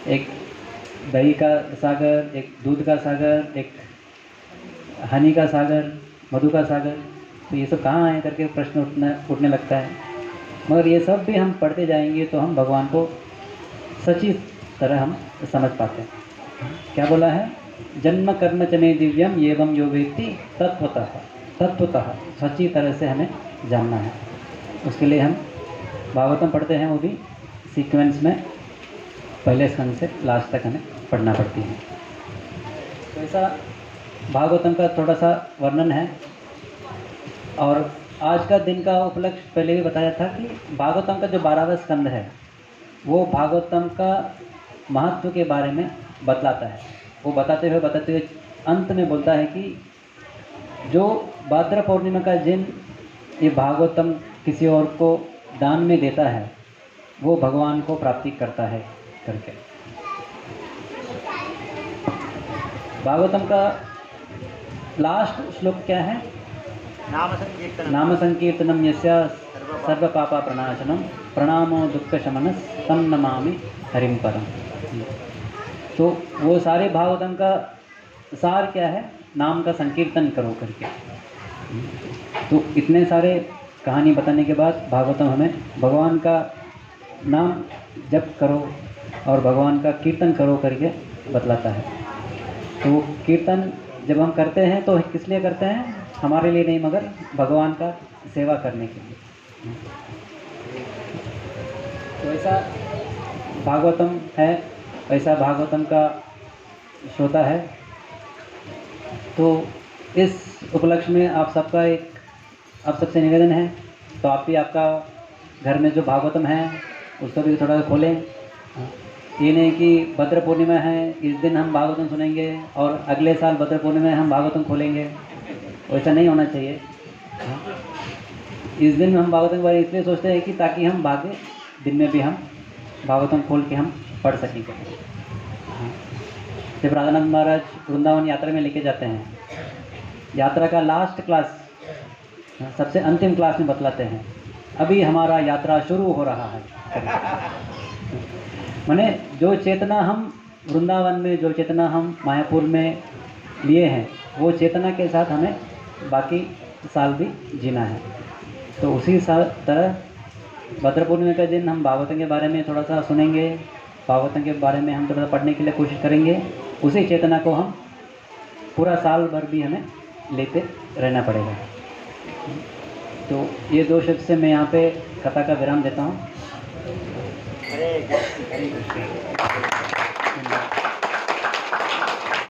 एक दही का सागर, एक दूध का सागर, एक हनी का सागर, मधु का सागर, तो ये सब कहाँ है करके प्रश्न उठने लगता है। मगर ये सब भी हम पढ़ते जाएंगे तो हम भगवान को सच्ची तरह हम समझ पाते हैं। क्या बोला है? जन्म कर्म च मे दिव्यम एवं यो वेत्ति तत्वतः सच्ची तरह से हमें जानना है। उसके लिए हम भागवतम पढ़ते हैं, वो भी सीक्वेंस में पहले स्कंद से लास्ट तक हमें पढ़ना पड़ती है। तो ऐसा भागवतम का थोड़ा सा वर्णन है। और आज का दिन का उपलक्ष्य पहले भी बताया था कि भागवतम का जो 12वां स्कंद है वो भागवतम का महत्व के बारे में बतलाता है। वो बताते हुए अंत में बोलता है कि जो भाद्र पूर्णिमा का दिन ये भागवतम किसी और को दान में देता है वो भगवान को प्राप्ति करता है करके। भागवतम का लास्ट श्लोक क्या है? नाम संकीर्तनम यस्य सर्व पापा प्रणाशनम प्रणामो दुख शमनस तम नमामि हरिम परम। तो वो सारे भागवतम का सार क्या है? नाम का संकीर्तन करो करके। तो इतने सारे कहानी बताने के बाद भागवतम हमें भगवान का नाम जप करो और भगवान का कीर्तन करो करके बतलाता है। तो वो कीर्तन जब हम करते हैं तो किस लिए करते हैं? हमारे लिए नहीं, मगर भगवान का सेवा करने के लिए। तो ऐसा भागवतम है, ऐसा भागवतम का श्रोता है। तो इस उपलक्ष्य में आप सबसे निवेदन है, तो आप भी आपका घर में जो भागवतम है उसको भी थोड़ा खोलें। ये नहीं कि भद्र पूर्णिमा है इस दिन हम भागवतम सुनेंगे और अगले साल भद्र पूर्णिमा हम भागवतम खोलेंगे, वैसा नहीं होना चाहिए। इस दिन हम भागवतम के बारे में इसलिए सोचते हैं कि ताकि हम बाकी दिन में भी हम भागवतम खोल के हम पढ़ सकेंगे। जब राधानंद महाराज वृंदावन यात्रा में लेके जाते हैं, यात्रा का लास्ट क्लास, सबसे अंतिम क्लास में बतलाते हैं, अभी हमारा यात्रा शुरू हो रहा है। माने जो चेतना हम वृंदावन में, जो चेतना हम मायापुर में लिए हैं, वो चेतना के साथ हमें बाकी साल भी जीना है। तो उसी तरह भद्र पूर्णिमा के दिन हम भागवतम के बारे में थोड़ा सा सुनेंगे, भागवतम के बारे में हम थोड़ा सा पढ़ने के लिए कोशिश करेंगे। उसी चेतना को हम पूरा साल भर भी हमें लेते रहना पड़ेगा। तो ये 2 शब्द से मैं यहाँ पे कथा का विराम देता हूँ।